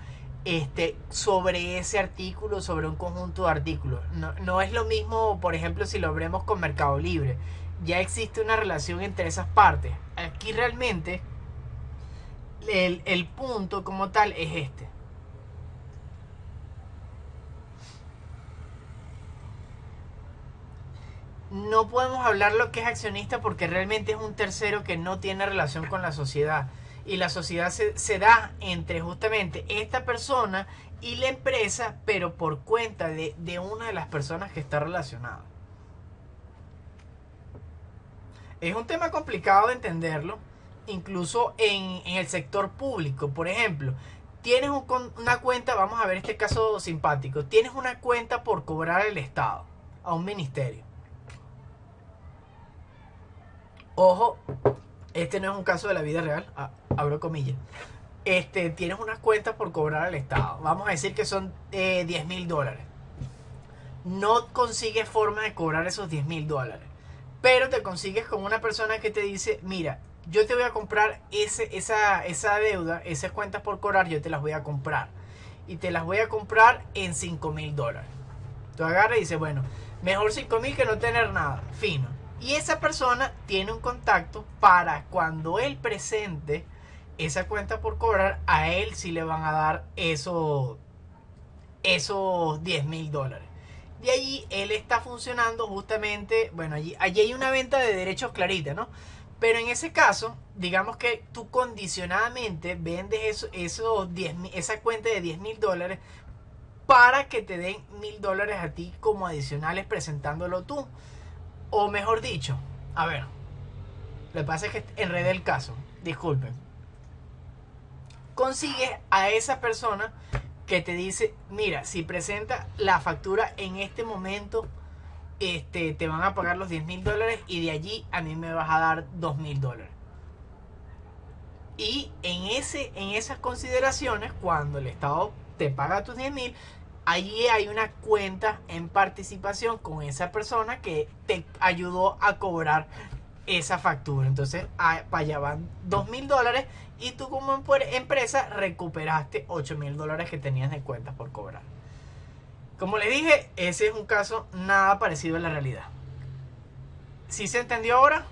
sobre ese artículo, sobre un conjunto de artículos. No es lo mismo, por ejemplo, si lo vemos con Mercado Libre. Ya existe una relación entre esas partes. Aquí realmente el punto como tal es este. No podemos hablar lo que es accionista porque realmente es un tercero que no tiene relación con la sociedad. Y la sociedad se da entre justamente esta persona y la empresa, pero por cuenta de una de las personas que está relacionada. Es un tema complicado de entenderlo, incluso en el sector público. Por ejemplo, tienes una cuenta, vamos a ver este caso simpático, tienes una cuenta por cobrar al Estado, a un ministerio. Ojo, este no es un caso de la vida real, abro comillas. Tienes unas cuentas por cobrar al Estado. Vamos a decir que son $10,000. No consigues forma de cobrar esos $10,000. Pero te consigues con una persona que te dice, mira, yo te voy a comprar esa deuda, esas cuentas por cobrar, yo te las voy a comprar. Y te las voy a comprar en $5,000. Tú agarras y dices, bueno, mejor 5,000 que no tener nada. Fino. Y esa persona tiene un contacto para cuando él presente esa cuenta por cobrar, a él sí le van a dar esos $10,000. De allí él está funcionando justamente, bueno, allí hay una venta de derechos clarita, ¿no? Pero en ese caso, digamos que tú condicionadamente vendes esa cuenta de $10,000 para que te den $1,000 a ti como adicionales presentándolo tú. O mejor dicho, a ver, lo que pasa es que enredé el caso, disculpen. Consigues a esa persona que te dice, mira, si presenta la factura en este momento, te van a pagar los $10,000 y de allí a mí me vas a dar $2,000. Y en esas consideraciones, cuando el Estado te paga tus 10,000, allí hay una cuenta en participación con esa persona que te ayudó a cobrar esa factura. Entonces, para allá van $2,000 y tú como empresa recuperaste $8,000 que tenías de cuentas por cobrar. Como les dije, ese es un caso nada parecido a la realidad. ¿Sí se entendió ahora?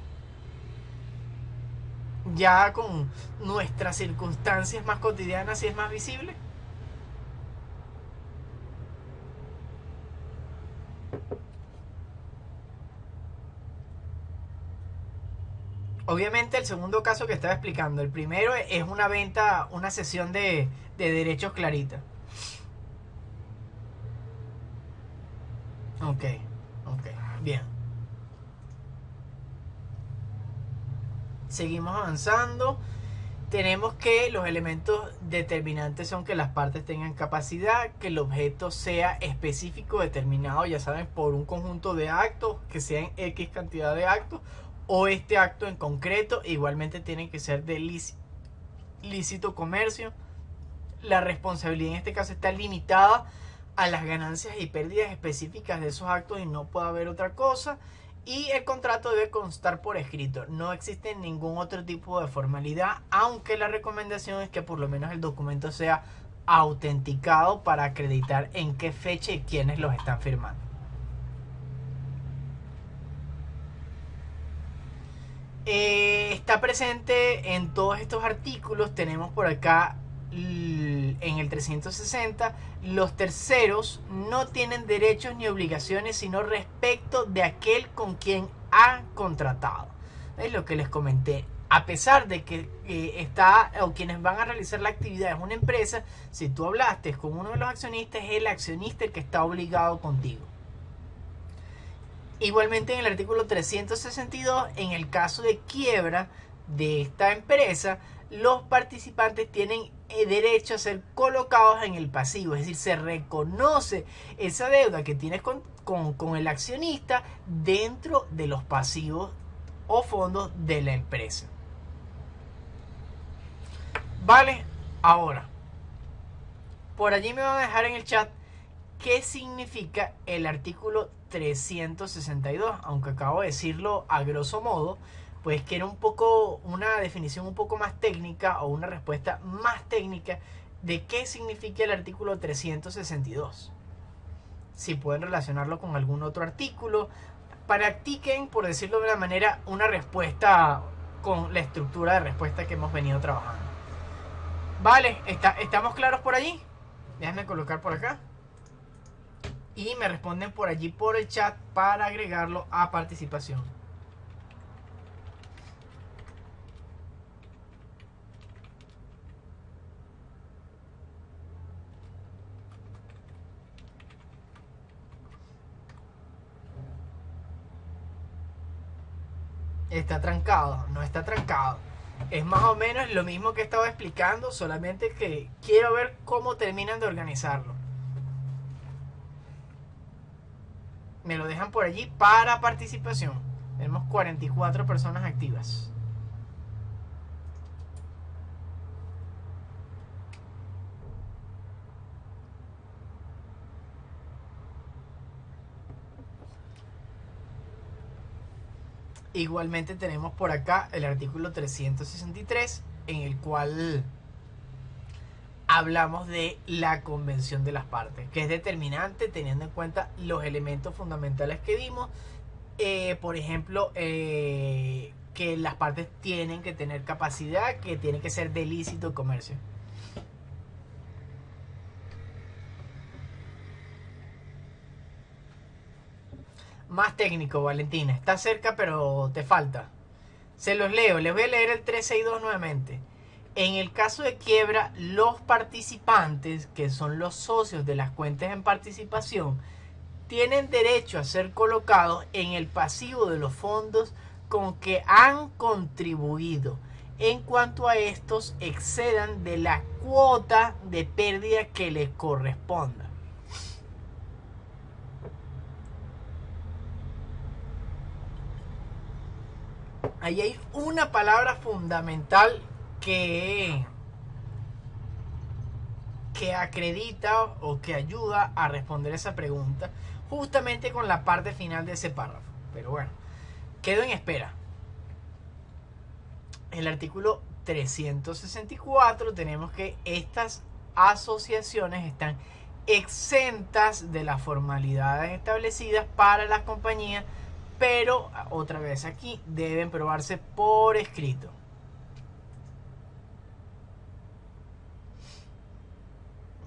Ya con nuestras circunstancias más cotidianas, ¿sí es más visible? Obviamente el segundo caso que estaba explicando, el primero es una venta, una cesión de derechos clarita. Ok, bien. Seguimos avanzando. Tenemos que los elementos determinantes son que las partes tengan capacidad, que el objeto sea específico, determinado, ya saben, por un conjunto de actos, que sean X cantidad de actos, o este acto en concreto. Igualmente tienen que ser de lícito comercio. La responsabilidad en este caso está limitada a las ganancias y pérdidas específicas de esos actos y no puede haber otra cosa. Y el contrato debe constar por escrito. No existe ningún otro tipo de formalidad, aunque la recomendación es que por lo menos el documento sea autenticado para acreditar en qué fecha y quiénes los están firmando. Está presente en todos estos artículos. Tenemos por acá en el 360, los terceros no tienen derechos ni obligaciones sino respecto de aquel con quien ha contratado. Es lo que les comenté a pesar de que está, o quienes van a realizar la actividad es una empresa, si tú hablaste con uno de los accionistas, es el accionista el que está obligado contigo. Igualmente en el artículo 362, en el caso de quiebra de esta empresa, los participantes tienen derecho a ser colocados en el pasivo, es decir, se reconoce esa deuda que tienes con el accionista dentro de los pasivos o fondos de la empresa. Vale, ahora, por allí me van a dejar en el chat qué significa el artículo 362, aunque acabo de decirlo a grosso modo, pues que era un poco una definición un poco más técnica o una respuesta más técnica de qué significa el artículo 362. Si pueden relacionarlo con algún otro artículo, practiquen, por decirlo de una manera, una respuesta con la estructura de respuesta que hemos venido trabajando. Vale, ¿estamos claros por allí? Déjenme colocar por acá. Y me responden por allí por el chat para agregarlo a participación. Está trancado, no está trancado. Es más o menos lo mismo que estaba explicando, solamente que quiero ver cómo terminan de organizarlo. Me lo dejan por allí para participación. Tenemos 44 personas activas. Igualmente tenemos por acá el artículo 363, en el cual hablamos de la convención de las partes, que es determinante teniendo en cuenta los elementos fundamentales que vimos. Por ejemplo, que las partes tienen que tener capacidad, que tiene que ser de lícito comercio. Más técnico, Valentina. Está cerca, pero te falta. Se los leo. Les voy a leer el 362 nuevamente. En el caso de quiebra, los participantes, que son los socios de las cuentas en participación, tienen derecho a ser colocados en el pasivo de los fondos con que han contribuido, en cuanto a estos excedan de la cuota de pérdida que les corresponda. Ahí hay una palabra fundamental que acredita o que ayuda a responder esa pregunta, justamente con la parte final de ese párrafo. Pero bueno, quedo en espera. En el artículo 364 tenemos que estas asociaciones están exentas de las formalidades establecidas para las compañías, pero otra vez aquí deben probarse por escrito.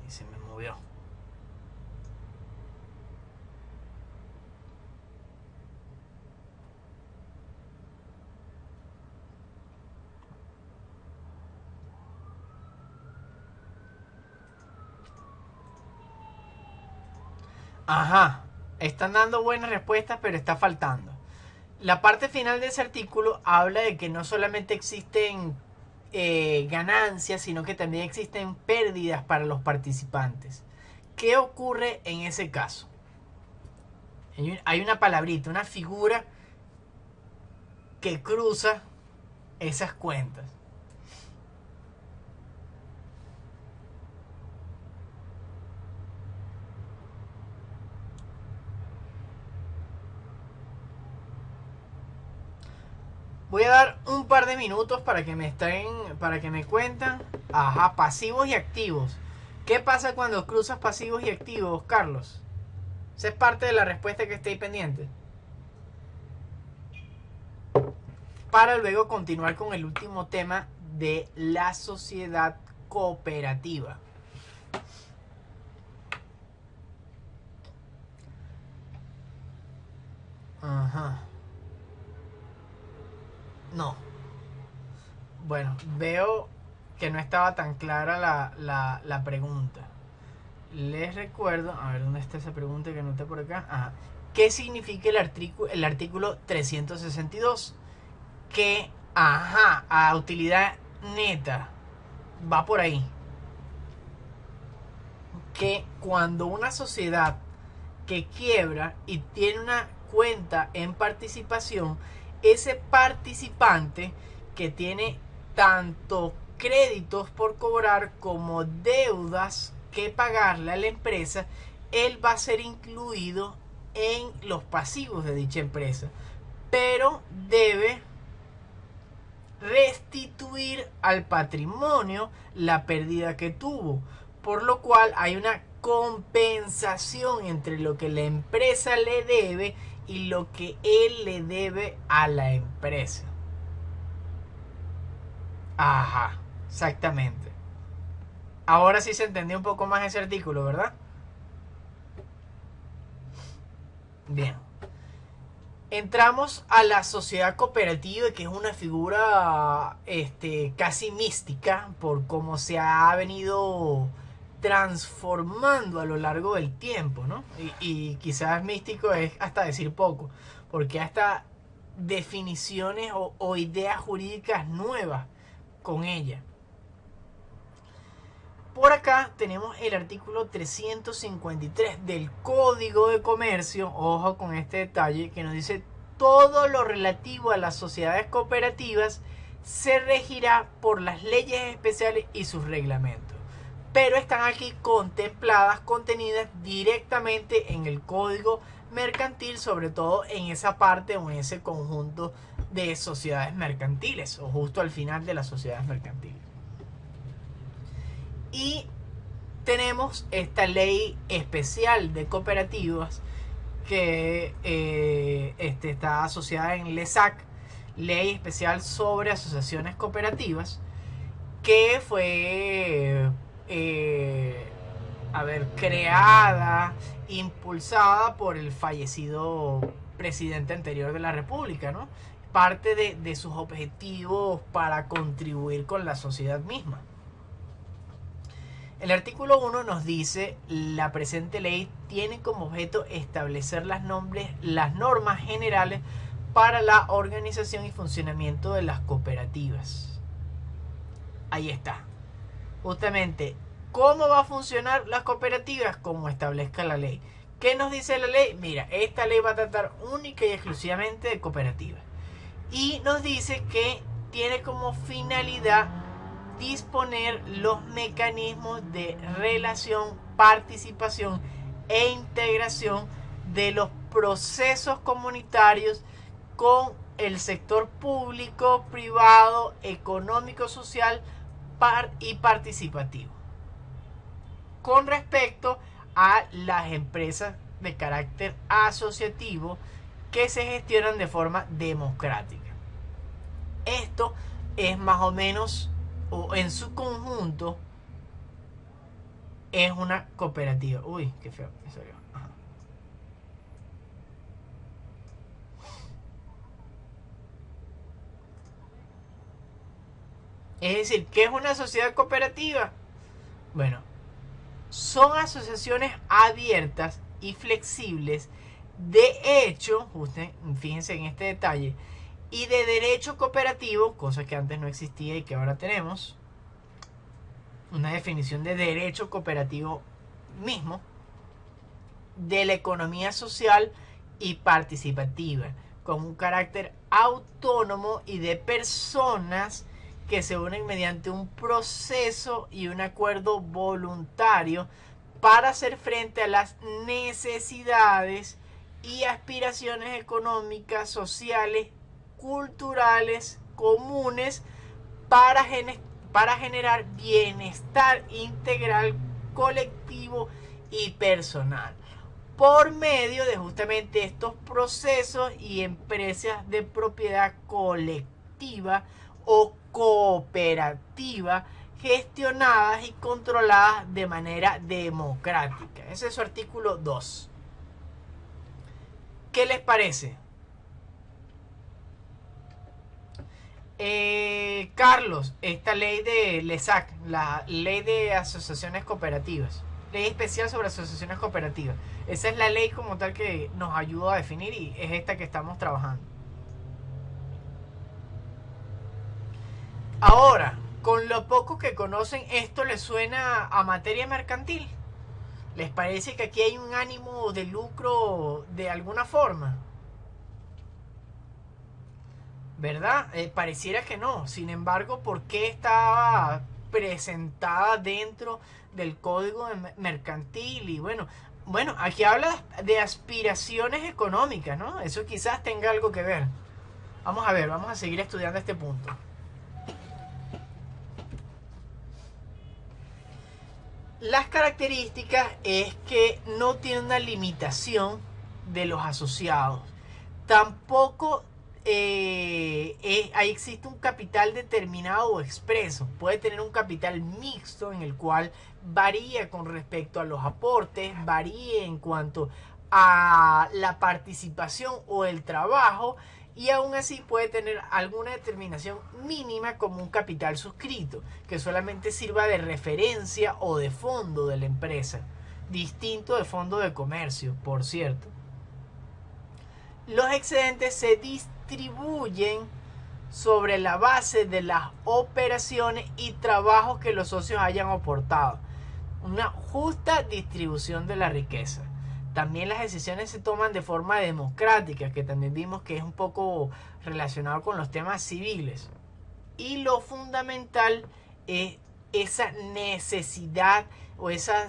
Y se me movió. Ajá, están dando buenas respuestas, pero está faltando. La parte final de ese artículo habla de que no solamente existen ganancias, sino que también existen pérdidas para los participantes. ¿Qué ocurre en ese caso? Hay una palabrita, una figura que cruza esas cuentas. Voy a dar un par de minutos para que me cuentan. Ajá, pasivos y activos. ¿Qué pasa cuando cruzas pasivos y activos, Carlos? Esa es parte de la respuesta que esté ahí pendiente. Para luego continuar con el último tema de la sociedad cooperativa. Ajá. No. Bueno, veo que no estaba tan clara la pregunta. Les recuerdo, a ver dónde está esa pregunta que anoté por acá. Ajá. ¿Qué significa el artículo 362? Que, ajá, a utilidad neta, va por ahí. Que cuando una sociedad que quiebra y tiene una cuenta en participación, ese participante que tiene tanto créditos por cobrar como deudas que pagarle a la empresa, él va a ser incluido en los pasivos de dicha empresa, pero debe restituir al patrimonio la pérdida que tuvo, por lo cual hay una compensación entre lo que la empresa le debe y lo que él le debe a la empresa. Ajá, exactamente. Ahora sí se entendió un poco más ese artículo, ¿verdad? Bien. Entramos a la sociedad cooperativa, que es una figura casi mística por cómo se ha venido transformando a lo largo del tiempo, ¿no? Y quizás místico es hasta decir poco, porque hasta definiciones o ideas jurídicas nuevas con ella. Por acá tenemos el artículo 353 del Código de Comercio. Ojo con este detalle que nos dice: todo lo relativo a las sociedades cooperativas se regirá por las leyes especiales y sus reglamentos. Pero están aquí contempladas, contenidas directamente en el Código Mercantil, sobre todo en esa parte o en ese conjunto de sociedades mercantiles, o justo al final de las sociedades mercantiles. Y tenemos esta ley especial de cooperativas que está asociada en LESAC, Ley Especial sobre Asociaciones Cooperativas, que fue creada, impulsada por el fallecido presidente anterior de la República, ¿no? Parte de sus objetivos para contribuir con la sociedad misma. El artículo 1 nos dice: la presente ley tiene como objeto establecer las normas generales para la organización y funcionamiento de las cooperativas. Ahí está. Justamente, ¿cómo va a funcionar las cooperativas? Como establezca la ley. ¿Qué nos dice la ley? Mira, esta ley va a tratar única y exclusivamente de cooperativas. Y nos dice que tiene como finalidad disponer los mecanismos de relación, participación e integración de los procesos comunitarios con el sector público, privado, económico, social y participativo, con respecto a las empresas de carácter asociativo que se gestionan de forma democrática. Esto es más o menos, o en su conjunto, es una cooperativa. Uy, qué feo me salió. Ajá. Es decir, ¿qué es una sociedad cooperativa? Bueno, son asociaciones abiertas y flexibles de hecho, fíjense en este detalle, y de derecho cooperativo, cosa que antes no existía y que ahora tenemos una definición de derecho cooperativo mismo, de la economía social y participativa, con un carácter autónomo y de personas que se unen mediante un proceso y un acuerdo voluntario para hacer frente a las necesidades y aspiraciones económicas, sociales, culturales, comunes para generar bienestar integral, colectivo y personal, por medio de justamente estos procesos y empresas de propiedad colectiva o cooperativa gestionadas y controladas de manera democrática. Ese es su artículo 2. ¿Qué les parece? Carlos, esta ley de LESAC, la ley de asociaciones cooperativas, ley especial sobre asociaciones cooperativas, esa es la ley como tal que nos ayuda a definir y es esta que estamos trabajando. Ahora, con lo poco que conocen, ¿esto les suena a materia mercantil? ¿Les parece que aquí hay un ánimo de lucro de alguna forma? ¿Verdad? Pareciera que no. Sin embargo, ¿por qué estaba presentada dentro del código mercantil? Y bueno, aquí habla de aspiraciones económicas, ¿no? Eso quizás tenga algo que ver. Vamos a ver, vamos a seguir estudiando este punto. Las características es que no tiene una limitación de los asociados. Tampoco ahí existe un capital determinado o expreso. Puede tener un capital mixto en el cual varía con respecto a los aportes, varía en cuanto a la participación o el trabajo, y aún así puede tener alguna determinación mínima como un capital suscrito, que solamente sirva de referencia o de fondo de la empresa, distinto de fondo de comercio, por cierto. Los excedentes se distribuyen sobre la base de las operaciones y trabajos que los socios hayan aportado. Una justa distribución de la riqueza. También las decisiones se toman de forma democrática, que también vimos que es un poco relacionado con los temas civiles. Y lo fundamental es esa necesidad o esa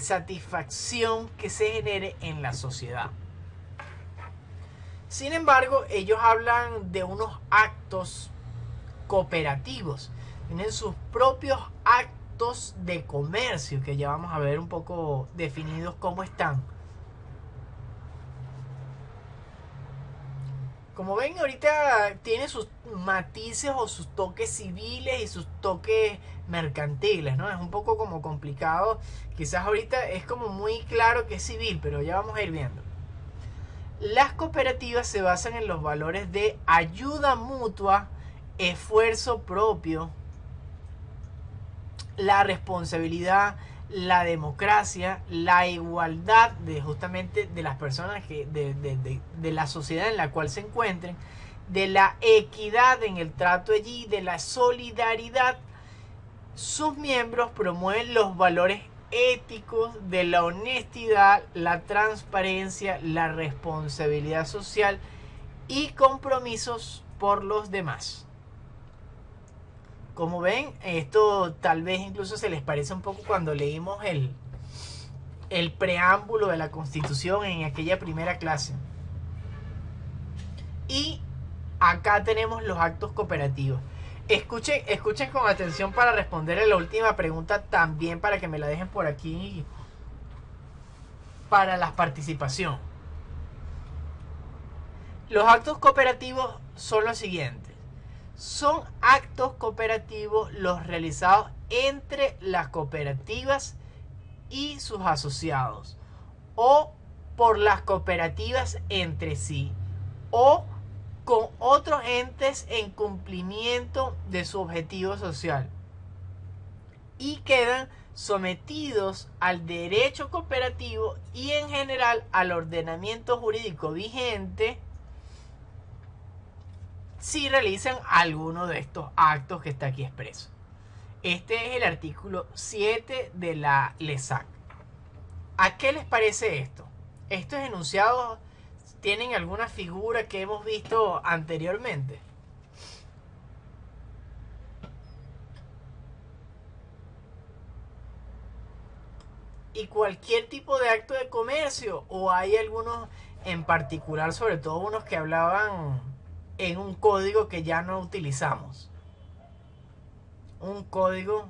satisfacción que se genere en la sociedad. Sin embargo, ellos hablan de unos actos cooperativos. Tienen sus propios actos de comercio, que ya vamos a ver un poco definidos cómo están. Como ven, ahorita tiene sus matices o sus toques civiles y sus toques mercantiles, ¿no? Es un poco como complicado. Quizás ahorita es como muy claro que es civil, pero ya vamos a ir viendo. Las cooperativas se basan en los valores de ayuda mutua, esfuerzo propio, la responsabilidad, la democracia, la igualdad de justamente de las personas de la sociedad en la cual se encuentren, de la equidad en el trato allí, de la solidaridad. Sus miembros promueven los valores éticos de la honestidad, la transparencia, la responsabilidad social y compromisos por los demás. Como ven, esto tal vez incluso se les parece un poco cuando leímos el preámbulo de la Constitución en aquella primera clase. Y acá tenemos los actos cooperativos. Escuchen con atención para responder a la última pregunta, también para que me la dejen por aquí para la participación. Los actos cooperativos son los siguientes. Son actos cooperativos los realizados entre las cooperativas y sus asociados, o por las cooperativas entre sí, o con otros entes en cumplimiento de su objetivo social, y quedan sometidos al derecho cooperativo y en general al ordenamiento jurídico vigente si realizan alguno de estos actos que está aquí expreso. Este es el artículo 7 de la LESAC. ¿A qué les parece esto? Estos enunciados tienen alguna figura que hemos visto anteriormente. Y cualquier tipo de acto de comercio, o hay algunos en particular, sobre todo unos que hablaban en un código que ya no utilizamos. Un código.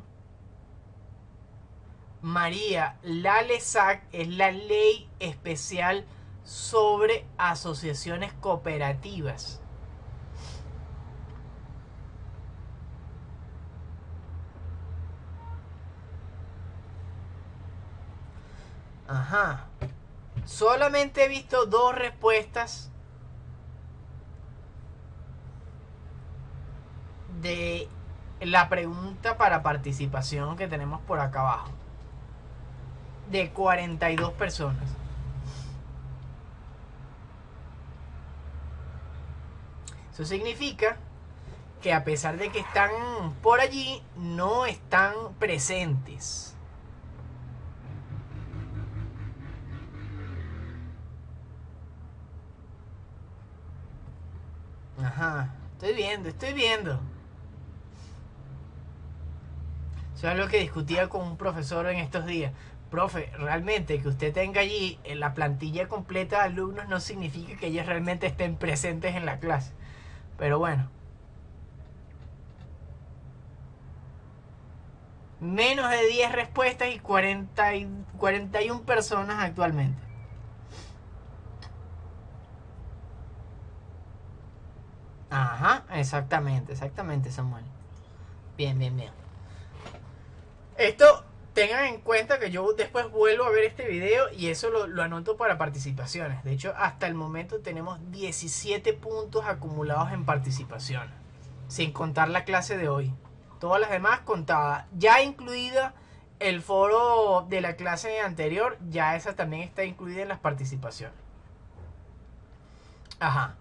María, la LESAC es la ley especial sobre asociaciones cooperativas. Ajá. Solamente he visto dos respuestas de la pregunta para participación que tenemos por acá abajo. De 42 personas. Eso significa que a pesar de que están por allí, no están presentes. Ajá, estoy viendo. Eso es lo que discutía con un profesor en estos días. Profe, realmente que usted tenga allí en la plantilla completa de alumnos no significa que ellos realmente estén presentes en la clase. Pero bueno. Menos de 10 respuestas y 41 personas actualmente. Ajá, exactamente, Samuel. Bien. Esto, tengan en cuenta que yo después vuelvo a ver este video y eso lo anoto para participaciones. De hecho, hasta el momento tenemos 17 puntos acumulados en participación, sin contar la clase de hoy. Todas las demás contadas, ya incluida el foro de la clase anterior, ya esa también está incluida en las participaciones. Ajá.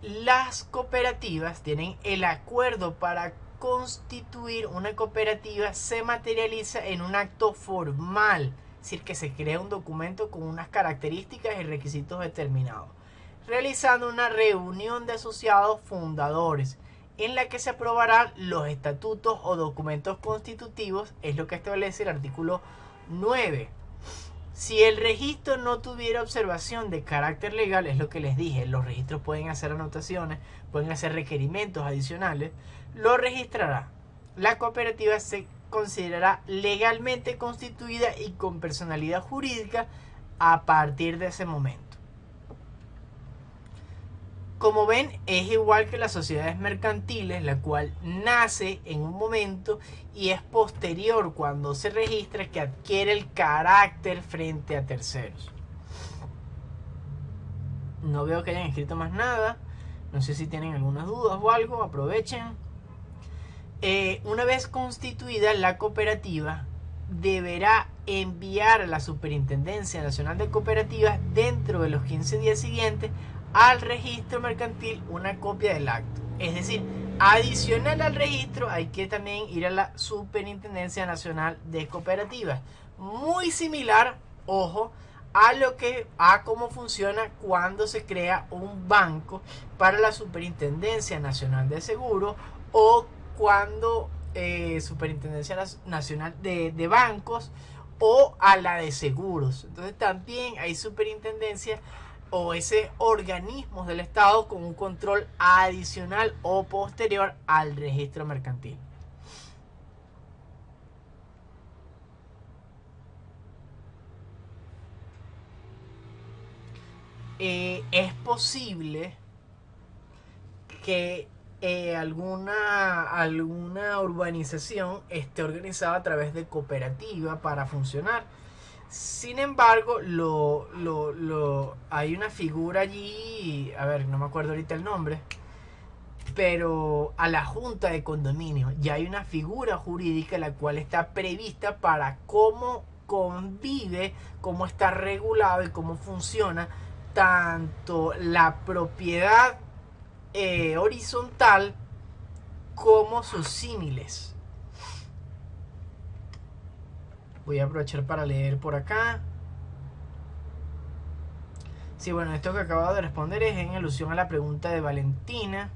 Las cooperativas tienen el acuerdo para constituir una cooperativa, se materializa en un acto formal, es decir, que se crea un documento con unas características y requisitos determinados, realizando una reunión de asociados fundadores en la que se aprobarán los estatutos o documentos constitutivos, es lo que establece el artículo 9. Si el registro no tuviera observación de carácter legal, es lo que les dije, los registros pueden hacer anotaciones, pueden hacer requerimientos adicionales, lo registrará. La cooperativa se considerará legalmente constituida y con personalidad jurídica a partir de ese momento. Como ven, es igual que las sociedades mercantiles, la cual nace en un momento y es posterior cuando se registra que adquiere el carácter frente a terceros. No veo que hayan escrito más nada. No sé si tienen algunas dudas o algo, aprovechen. Una vez constituida la cooperativa, deberá enviar a la Superintendencia Nacional de Cooperativas dentro de los 15 días siguientes al registro mercantil una copia del acto. Es decir, adicional al registro hay que también ir a la Superintendencia Nacional de Cooperativas. Muy similar, ojo, a cómo funciona cuando se crea un banco para la Superintendencia Nacional de Seguros o cuando Superintendencia Nacional de Bancos o a la de Seguros. Entonces también hay superintendencia o ese organismos del Estado con un control adicional o posterior al registro mercantil. Es posible que alguna urbanización esté organizada a través de cooperativa para funcionar. Sin embargo, hay una figura allí, a ver, no me acuerdo ahorita el nombre, pero a la junta de condominio ya hay una figura jurídica la cual está prevista para cómo convive, cómo está regulado y cómo funciona tanto la propiedad horizontal como sus símiles. Voy a aprovechar para leer por acá. Sí, bueno, esto que acabo de responder es en alusión a la pregunta de Valentina.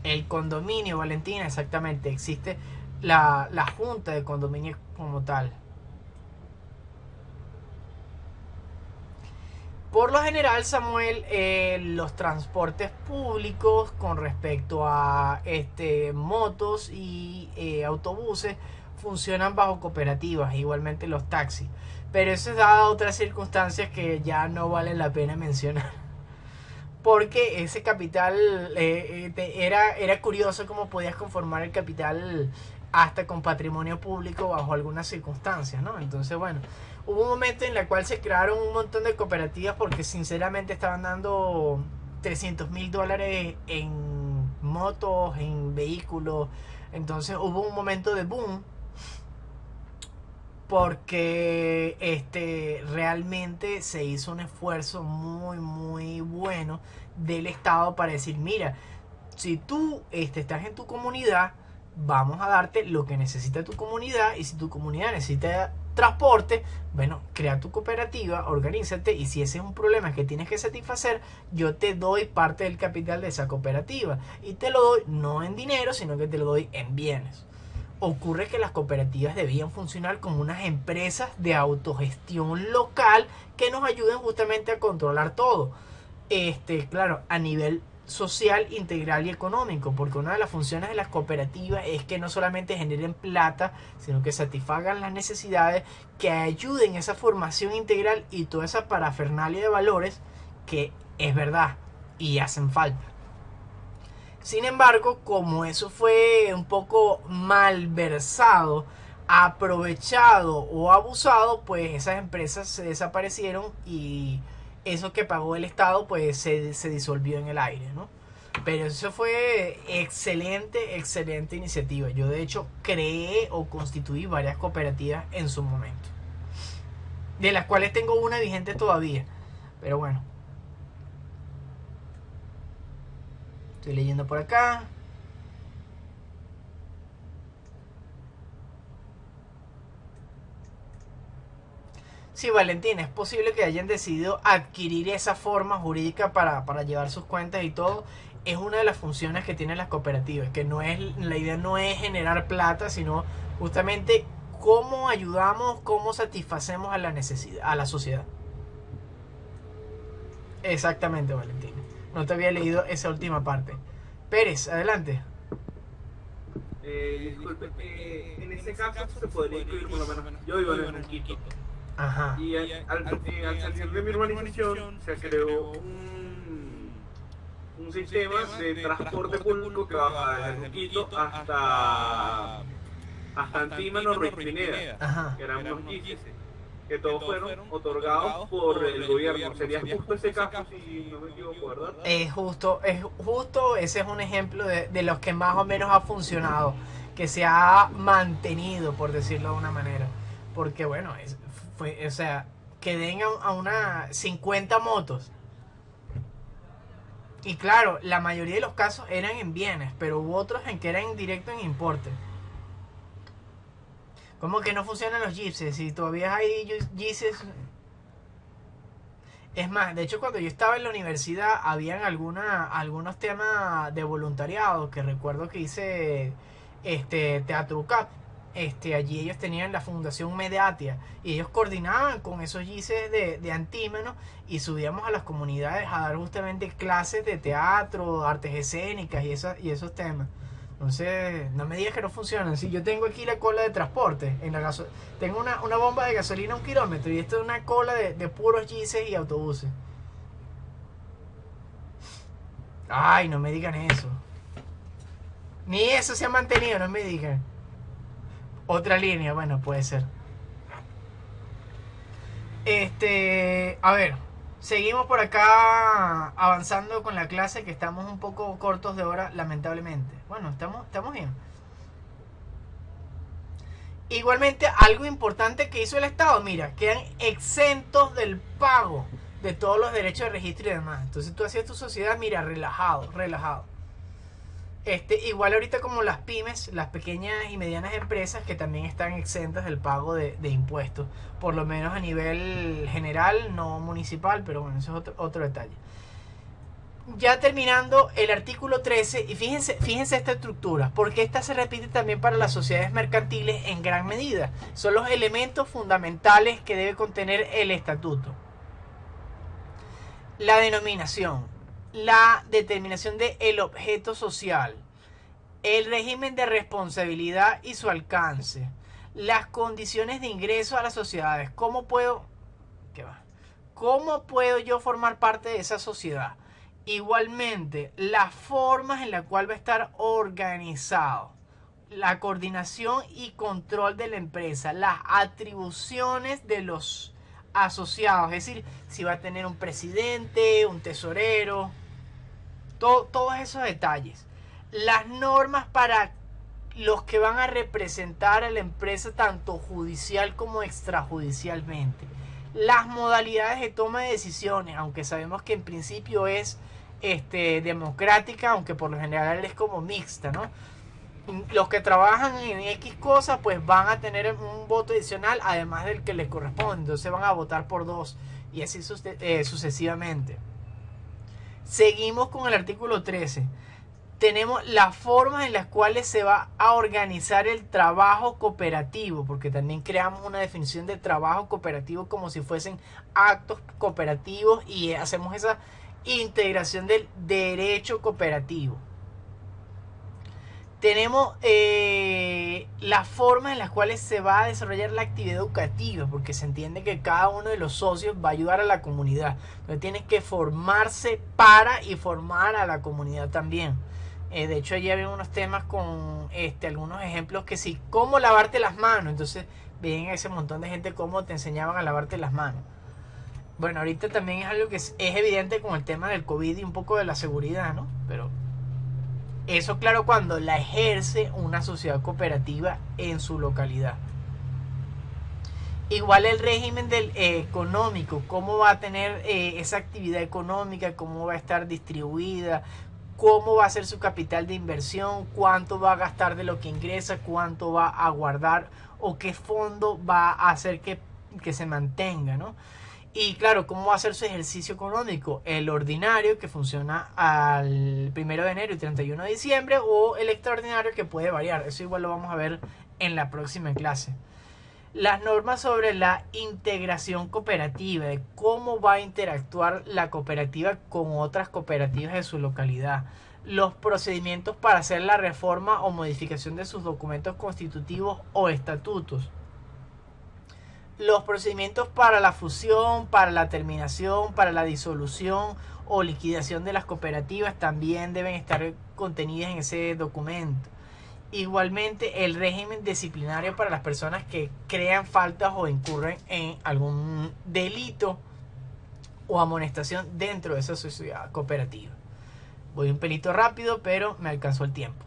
El condominio, Valentina, exactamente. Existe la junta de condominio como tal. Por lo general, Samuel, los transportes públicos con respecto a motos y autobuses funcionan bajo cooperativas, igualmente los taxis. Pero eso es dado a otras circunstancias que ya no vale la pena mencionar. Porque ese capital era curioso cómo podías conformar el capital hasta con patrimonio público bajo algunas circunstancias, ¿no? Entonces, bueno, hubo un momento en el cual se crearon un montón de cooperativas porque sinceramente estaban dando $300,000 en motos, en vehículos. Entonces hubo un momento de boom porque realmente se hizo un esfuerzo muy muy bueno del Estado para decir, mira, si tú estás en tu comunidad, vamos a darte lo que necesita tu comunidad, y si tu comunidad necesita transporte, bueno, crea tu cooperativa, organízate, y si ese es un problema que tienes que satisfacer, yo te doy parte del capital de esa cooperativa, y te lo doy no en dinero, sino que te lo doy en bienes. Ocurre que las cooperativas debían funcionar como unas empresas de autogestión local que nos ayuden justamente a controlar todo. Claro, a nivel social, integral y económico, porque una de las funciones de las cooperativas es que no solamente generen plata, sino que satisfagan las necesidades, que ayuden a esa formación integral y toda esa parafernalia de valores que es verdad y hacen falta. Sin embargo, como eso fue un poco malversado, aprovechado o abusado, pues esas empresas se desaparecieron y eso que pagó el Estado pues se disolvió en el aire, ¿no? Pero eso fue excelente iniciativa. Yo de hecho creé o constituí varias cooperativas en su momento, de las cuales tengo una vigente todavía. Pero bueno, estoy leyendo por acá. Sí, Valentín, es posible que hayan decidido adquirir esa forma jurídica para llevar sus cuentas y todo. Es una de las funciones que tienen las cooperativas, que no es, la idea no es generar plata, sino justamente cómo ayudamos, cómo satisfacemos a la necesidad, a la sociedad. Exactamente, Valentín. No te había leído esa última parte. Pérez, adelante. Disculpe, en ese caso se podría incluir por lo menos. Yo vivo en Quito. Ajá. Y al salir de mi urbanización se creó un sistema de transporte público que va desde Quito hasta Antímano, Ruiz Pineda, Ajá. que eran unos GICs, que todos fueron otorgados por el gobierno. Sería justo ese caso, si no me equivoco, ¿verdad? Es justo, ese es un ejemplo de los que más o menos ha funcionado, que se ha mantenido, por decirlo de una manera. Porque bueno, o sea, que den a una 50 motos. Y claro, la mayoría de los casos eran en bienes, pero hubo otros en que eran en directo en importe. ¿Cómo que no funcionan los gypsies? Si todavía hay gypsies. Es más, de hecho cuando yo estaba en la universidad habían algunos temas de voluntariado, que recuerdo que hice Teatro UCAP. Allí ellos tenían la Fundación Mediatia y ellos coordinaban con esos GICES de Antímano y subíamos a las comunidades a dar justamente clases de teatro, artes escénicas y esos temas. Entonces, no me digas que no funcionan. Si yo tengo aquí la cola de transporte, tengo una bomba de gasolina a 1 kilómetro y esto es una cola de puros GICES y autobuses. Ay, no me digan eso. Ni eso se ha mantenido, no me digan. Otra línea, bueno, puede ser. A ver, seguimos por acá avanzando con la clase, que estamos un poco cortos de hora, lamentablemente. Bueno, estamos bien. Igualmente, algo importante que hizo el Estado, mira, quedan exentos del pago de todos los derechos de registro y demás. Entonces tú hacías tu sociedad, mira, relajado. Igual ahorita como las pymes, las pequeñas y medianas empresas, que también están exentas del pago de impuestos, por lo menos a nivel general, no municipal, pero bueno, eso es otro detalle. Ya terminando el artículo 13, y fíjense esta estructura, porque esta se repite también para las sociedades mercantiles en gran medida. Son los elementos fundamentales que debe contener el estatuto. La denominación, la determinación del objeto social, el régimen de responsabilidad y su alcance, las condiciones de ingreso a las sociedades, ¿cómo puedo yo formar parte de esa sociedad? Igualmente, las formas en las cuales va a estar organizado, la coordinación y control de la empresa, las atribuciones de los asociados, es decir, si va a tener un presidente, un tesorero, Todos esos detalles. Las normas para los que van a representar a la empresa tanto judicial como extrajudicialmente. Las modalidades de toma de decisiones, aunque sabemos que en principio es democrática, aunque por lo general es como mixta, ¿no? Los que trabajan en X cosas pues van a tener un voto adicional además del que les corresponde, entonces van a votar por 2 y así sucesivamente. Seguimos con el artículo 13. Tenemos las formas en las cuales se va a organizar el trabajo cooperativo, porque también creamos una definición de trabajo cooperativo como si fuesen actos cooperativos y hacemos esa integración del derecho cooperativo. Tenemos las formas en las cuales se va a desarrollar la actividad educativa, porque se entiende que cada uno de los socios va a ayudar a la comunidad. Entonces tienen que formarse para y formar a la comunidad también. De hecho, allí había unos temas con algunos ejemplos que sí, cómo lavarte las manos. Entonces ven ese montón de gente cómo te enseñaban a lavarte las manos. Bueno, ahorita también es algo que es evidente con el tema del COVID y un poco de la seguridad, ¿no? Pero eso claro cuando la ejerce una sociedad cooperativa en su localidad. Igual el régimen económico, cómo va a tener esa actividad económica, cómo va a estar distribuida, cómo va a ser su capital de inversión, cuánto va a gastar de lo que ingresa, cuánto va a guardar o qué fondo va a hacer que se mantenga, ¿no? Y claro, ¿cómo va a ser su ejercicio económico? El ordinario, que funciona al 1 de enero y 31 de diciembre, o el extraordinario, que puede variar. Eso igual lo vamos a ver en la próxima clase. Las normas sobre la integración cooperativa, de cómo va a interactuar la cooperativa con otras cooperativas de su localidad. Los procedimientos para hacer la reforma o modificación de sus documentos constitutivos o estatutos. Los procedimientos para la fusión, para la terminación, para la disolución o liquidación de las cooperativas también deben estar contenidas en ese documento. Igualmente, el régimen disciplinario para las personas que crean faltas o incurren en algún delito o amonestación dentro de esa sociedad cooperativa. Voy un pelito rápido, pero me alcanzó el tiempo.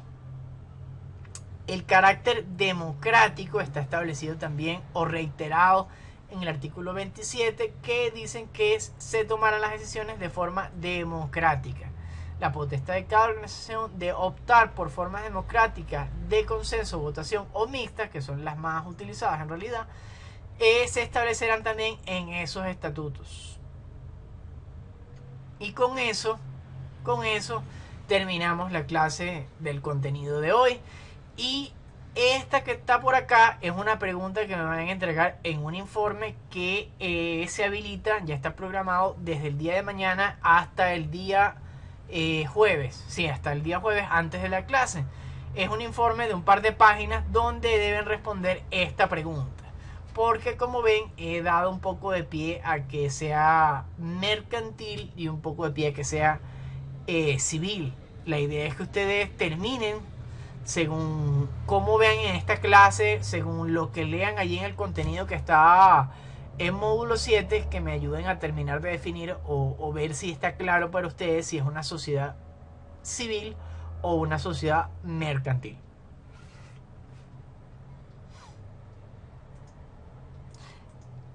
El carácter democrático está establecido también o reiterado en el artículo 27, que dicen que se tomarán las decisiones de forma democrática. La potestad de cada organización de optar por formas democráticas de consenso, votación o mixtas, que son las más utilizadas en realidad, se establecerán también en esos estatutos. Y con eso terminamos la clase del contenido de hoy. Y esta que está por acá es una pregunta que me van a entregar en un informe que se habilita, ya está programado desde el día de mañana hasta el día jueves. Sí, hasta el día jueves antes de la clase. Es un informe de un par de páginas donde deben responder esta pregunta. Porque como ven, he dado un poco de pie a que sea mercantil y un poco de pie a que sea civil. La idea es que ustedes terminen según cómo vean en esta clase, según lo que lean allí en el contenido que está en módulo 7, que me ayuden a terminar de definir o ver si está claro para ustedes si es una sociedad civil o una sociedad mercantil.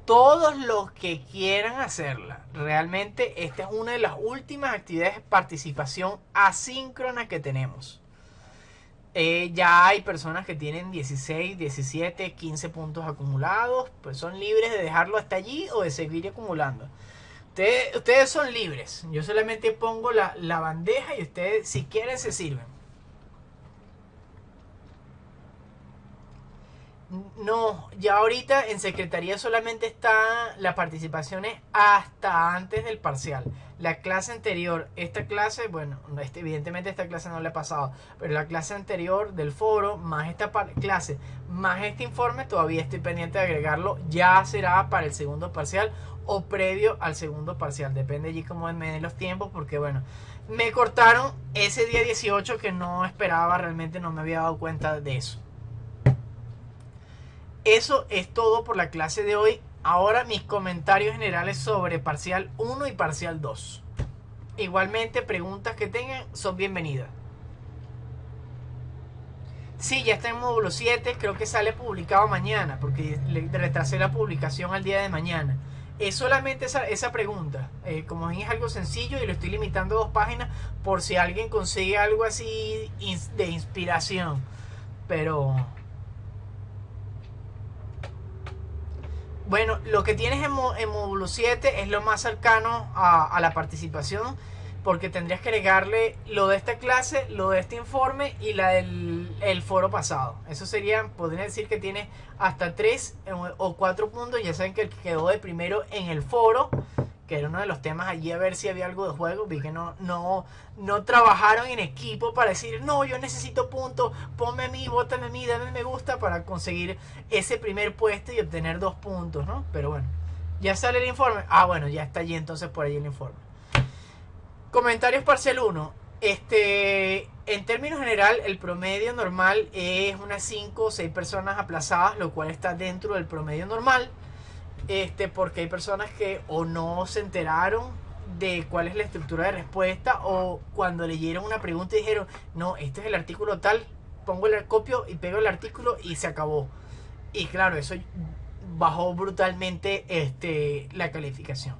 Todos los que quieran hacerla, realmente esta es una de las últimas actividades de participación asíncrona que tenemos. Ya hay personas que tienen 16, 17, 15 puntos acumulados, pues son libres de dejarlo hasta allí o de seguir acumulando. Ustedes son libres, yo solamente pongo la bandeja y ustedes si quieren se sirven. No, ya ahorita en secretaría solamente está la participación hasta antes del parcial. La clase anterior, esta clase, bueno, evidentemente esta clase no la he pasado, pero la clase anterior del foro, más esta clase, más este informe, todavía estoy pendiente de agregarlo, ya será para el segundo parcial o previo al segundo parcial, depende allí cómo me den los tiempos, porque bueno, me cortaron ese día 18 que no esperaba, realmente no me había dado cuenta de eso. Eso es todo por la clase de hoy. Ahora mis comentarios generales sobre parcial 1 y parcial 2. Igualmente, preguntas que tengan son bienvenidas. Sí, ya está en módulo 7, creo que sale publicado mañana, porque le retrasé la publicación al día de mañana. Es solamente esa pregunta, como ven es algo sencillo y lo estoy limitando a 2 páginas por si alguien consigue algo así de inspiración. Pero bueno, lo que tienes en módulo 7 es lo más cercano a la participación, porque tendrías que agregarle lo de esta clase, lo de este informe y la del el foro pasado. Eso sería, podría decir que tiene hasta 3 o 4 puntos. Ya saben que el que quedó de primero en el foro, que era uno de los temas allí, a ver si había algo de juego, vi que no trabajaron en equipo para decir, no, yo necesito puntos, ponme a mí, bótame a mí, dame me gusta para conseguir ese primer puesto y obtener 2 puntos, ¿no? Pero bueno, ya sale el informe. Ah, bueno, ya está allí entonces por ahí el informe. Comentarios parcial 1. En términos general, el promedio normal es unas 5 o 6 personas aplazadas, lo cual está dentro del promedio normal. Porque hay personas que o no se enteraron de cuál es la estructura de respuesta, o cuando leyeron una pregunta y dijeron, no, este es el artículo tal, pongo el copio y pego el artículo y se acabó. Y claro, eso bajó brutalmente la calificación.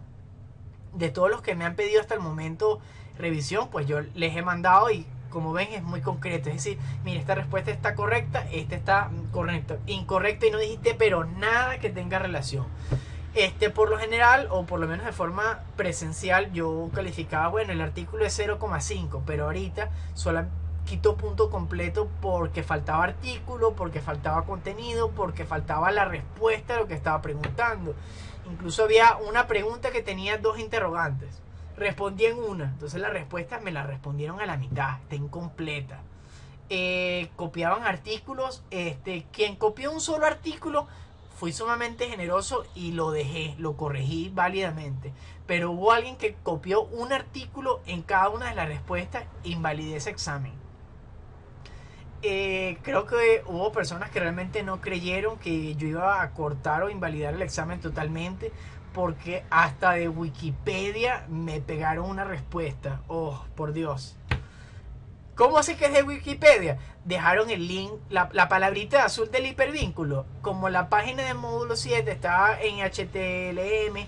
De todos los que me han pedido hasta el momento revisión, pues yo les he mandado y como ven es muy concreto. Es decir, mira, esta respuesta está correcta, esta está correcta, incorrecta y no dijiste pero nada que tenga relación. Por lo general, o por lo menos de forma presencial, yo calificaba, bueno, el artículo es 0,5, pero ahorita solo quito punto completo porque faltaba artículo, porque faltaba contenido, porque faltaba la respuesta a lo que estaba preguntando. Incluso había una pregunta que tenía 2 interrogantes. Respondí en una, entonces la respuesta me la respondieron a la mitad, está incompleta. Copiaban artículos, quien copió un solo artículo, fui sumamente generoso y lo dejé, lo corregí válidamente. Pero hubo alguien que copió un artículo en cada una de las respuestas, invalidé ese examen. Creo que hubo personas que realmente no creyeron que yo iba a cortar o invalidar el examen totalmente, porque hasta de Wikipedia me pegaron una respuesta. Oh, por Dios. ¿Cómo sé que es de Wikipedia? Dejaron el link, la palabrita azul del hipervínculo. Como la página de módulo 7 está en HTML,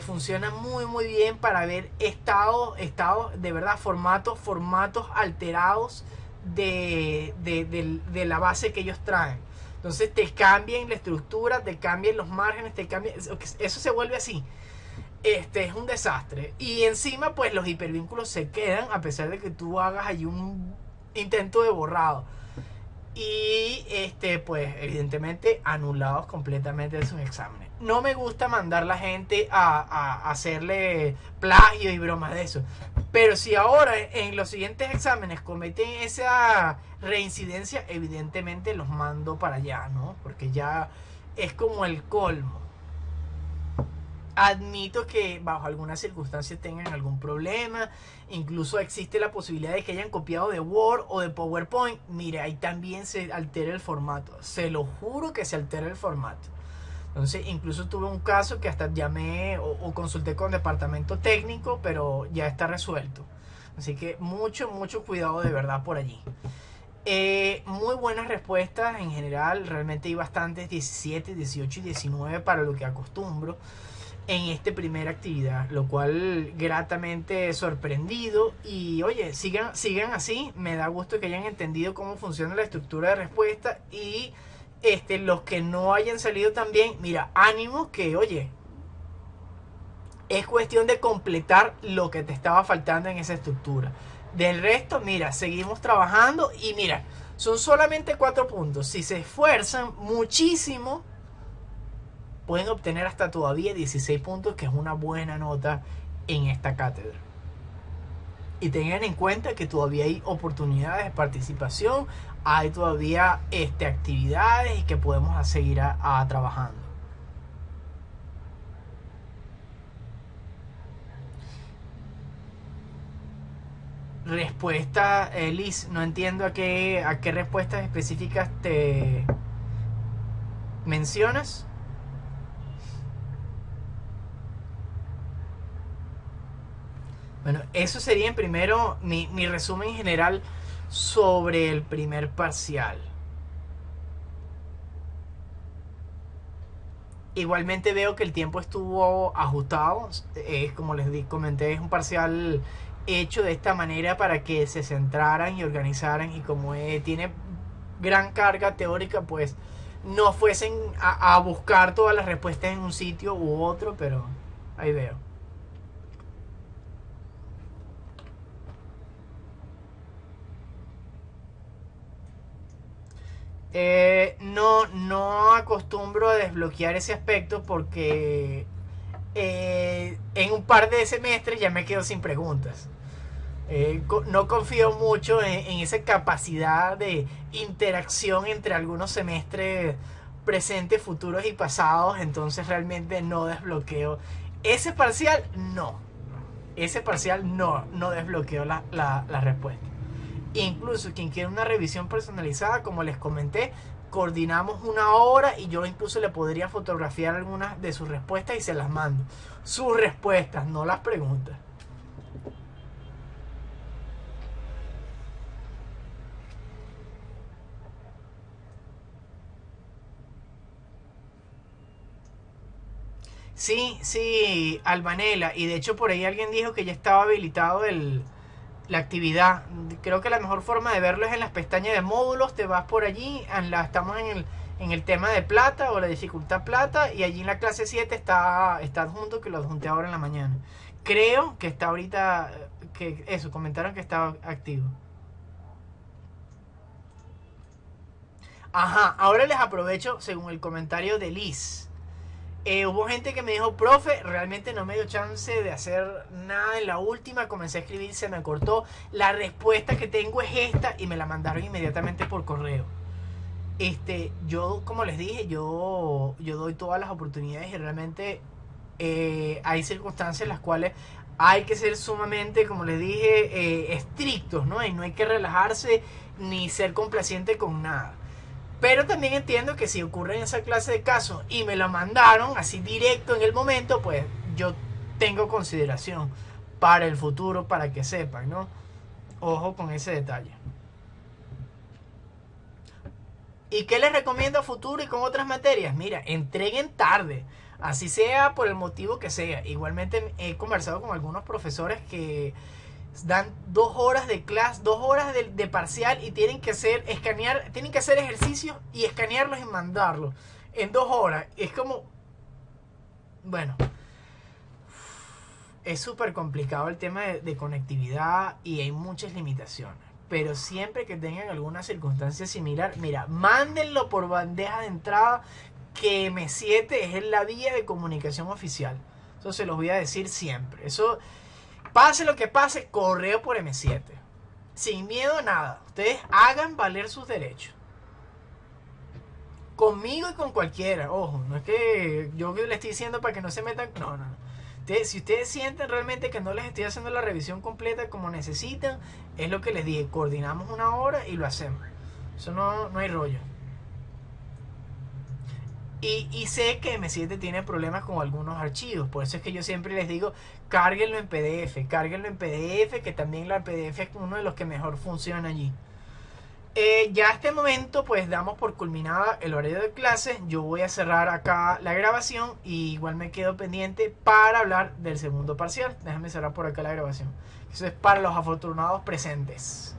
funciona muy bien para ver estados de verdad, formatos alterados de la base que ellos traen. Entonces te cambian la estructura, te cambian los márgenes, eso se vuelve así. Es un desastre. Y encima pues los hipervínculos se quedan a pesar de que tú hagas allí un intento de borrado. Y pues evidentemente anulados completamente de sus exámenes. No me gusta mandar la gente a hacerle plagio y bromas de eso. Pero si ahora en los siguientes exámenes cometen esa reincidencia, evidentemente los mando para allá, ¿no? Porque ya es como el colmo. Admito que bajo algunas circunstancias tengan algún problema. Incluso existe la posibilidad de que hayan copiado de Word o de PowerPoint. Mire, ahí también se altera el formato. Se lo juro que se altera el formato. Entonces, incluso tuve un caso que hasta llamé o consulté con departamento técnico, pero ya está resuelto. Así que mucho cuidado de verdad por allí. Muy buenas respuestas en general. Realmente hay bastantes 17, 18 y 19 para lo que acostumbro en esta primera actividad, lo cual gratamente sorprendido. Y oye, sigan así. Me da gusto que hayan entendido cómo funciona la estructura de respuesta. Y los que no hayan salido también, mira, ánimo, que oye, es cuestión de completar lo que te estaba faltando en esa estructura. Del resto, mira, seguimos trabajando. Y mira, son solamente 4 puntos. Si se esfuerzan muchísimo, pueden obtener hasta todavía 16 puntos, que es una buena nota en esta cátedra. Y tengan en cuenta que todavía hay oportunidades de participación, hay todavía actividades y que podemos seguir trabajando. Respuesta, Liz, no entiendo a qué respuestas específicas te mencionas. Bueno, eso sería en primero mi resumen general sobre el primer parcial. Igualmente veo que el tiempo estuvo ajustado. Como comenté, es un parcial hecho de esta manera para que se centraran y organizaran. Y como tiene gran carga teórica, pues no fuesen a buscar todas las respuestas en un sitio u otro, pero ahí veo. No acostumbro a desbloquear ese aspecto porque en un par de semestres ya me quedo sin preguntas. No confío mucho en esa capacidad de interacción entre algunos semestres presentes, futuros y pasados, entonces realmente no desbloqueo. Ese parcial no. Ese parcial no desbloqueo la respuesta. Incluso quien quiera una revisión personalizada, como les comenté, coordinamos una hora y yo incluso le podría fotografiar algunas de sus respuestas y se las mando. Sus respuestas, no las preguntas. Sí, Albanela. Y de hecho por ahí alguien dijo que ya estaba habilitado la actividad. Creo que la mejor forma de verlo es en las pestañas de módulos. Te vas por allí, estamos en el tema de plata o la dificultad plata, y allí en la clase 7 está adjunto, que lo adjunté ahora en la mañana. Creo que está ahorita, que eso, comentaron que estaba activo. Ajá, ahora les aprovecho según el comentario de Liz. Hubo gente que me dijo, profe, realmente no me dio chance de hacer nada en la última, comencé a escribir, se me cortó, la respuesta que tengo es esta, y me la mandaron inmediatamente por correo. Yo, como les dije, yo doy todas las oportunidades y realmente hay circunstancias en las cuales hay que ser sumamente, como les dije, estrictos, ¿no? Y no hay que relajarse ni ser complaciente con nada. Pero también entiendo que si ocurre en esa clase de casos y me la mandaron así directo en el momento, pues yo tengo consideración para el futuro, para que sepan, ¿no? Ojo con ese detalle. ¿Y qué les recomiendo a futuro y con otras materias? Mira, entreguen tarde, así sea por el motivo que sea. Igualmente he conversado con algunos profesores que dan 2 horas de clase, 2 horas de parcial, y tienen que hacer ejercicios y escanearlos y mandarlos en 2 horas. Es como, bueno, es súper complicado el tema de conectividad y hay muchas limitaciones. Pero siempre que tengan alguna circunstancia similar, mira, mándenlo por bandeja de entrada, que M7 es la vía de comunicación oficial. Eso se los voy a decir siempre. Eso, pase lo que pase, correo por M7. Sin miedo a nada. Ustedes hagan valer sus derechos. Conmigo y con cualquiera. Ojo, no es que yo le estoy diciendo para que no se metan. No. Si ustedes sienten realmente que no les estoy haciendo la revisión completa como necesitan, es lo que les dije. Coordinamos una hora y lo hacemos. Eso no hay rollo. Y sé que M7 tiene problemas con algunos archivos. Por eso es que yo siempre les digo, cárguenlo en PDF. Cárguenlo en PDF, que también la PDF es uno de los que mejor funciona allí. Ya a este momento pues damos por culminada el horario de clases. Yo voy a cerrar acá la grabación y igual me quedo pendiente para hablar del segundo parcial. Déjame cerrar por acá la grabación. Eso es para los afortunados presentes.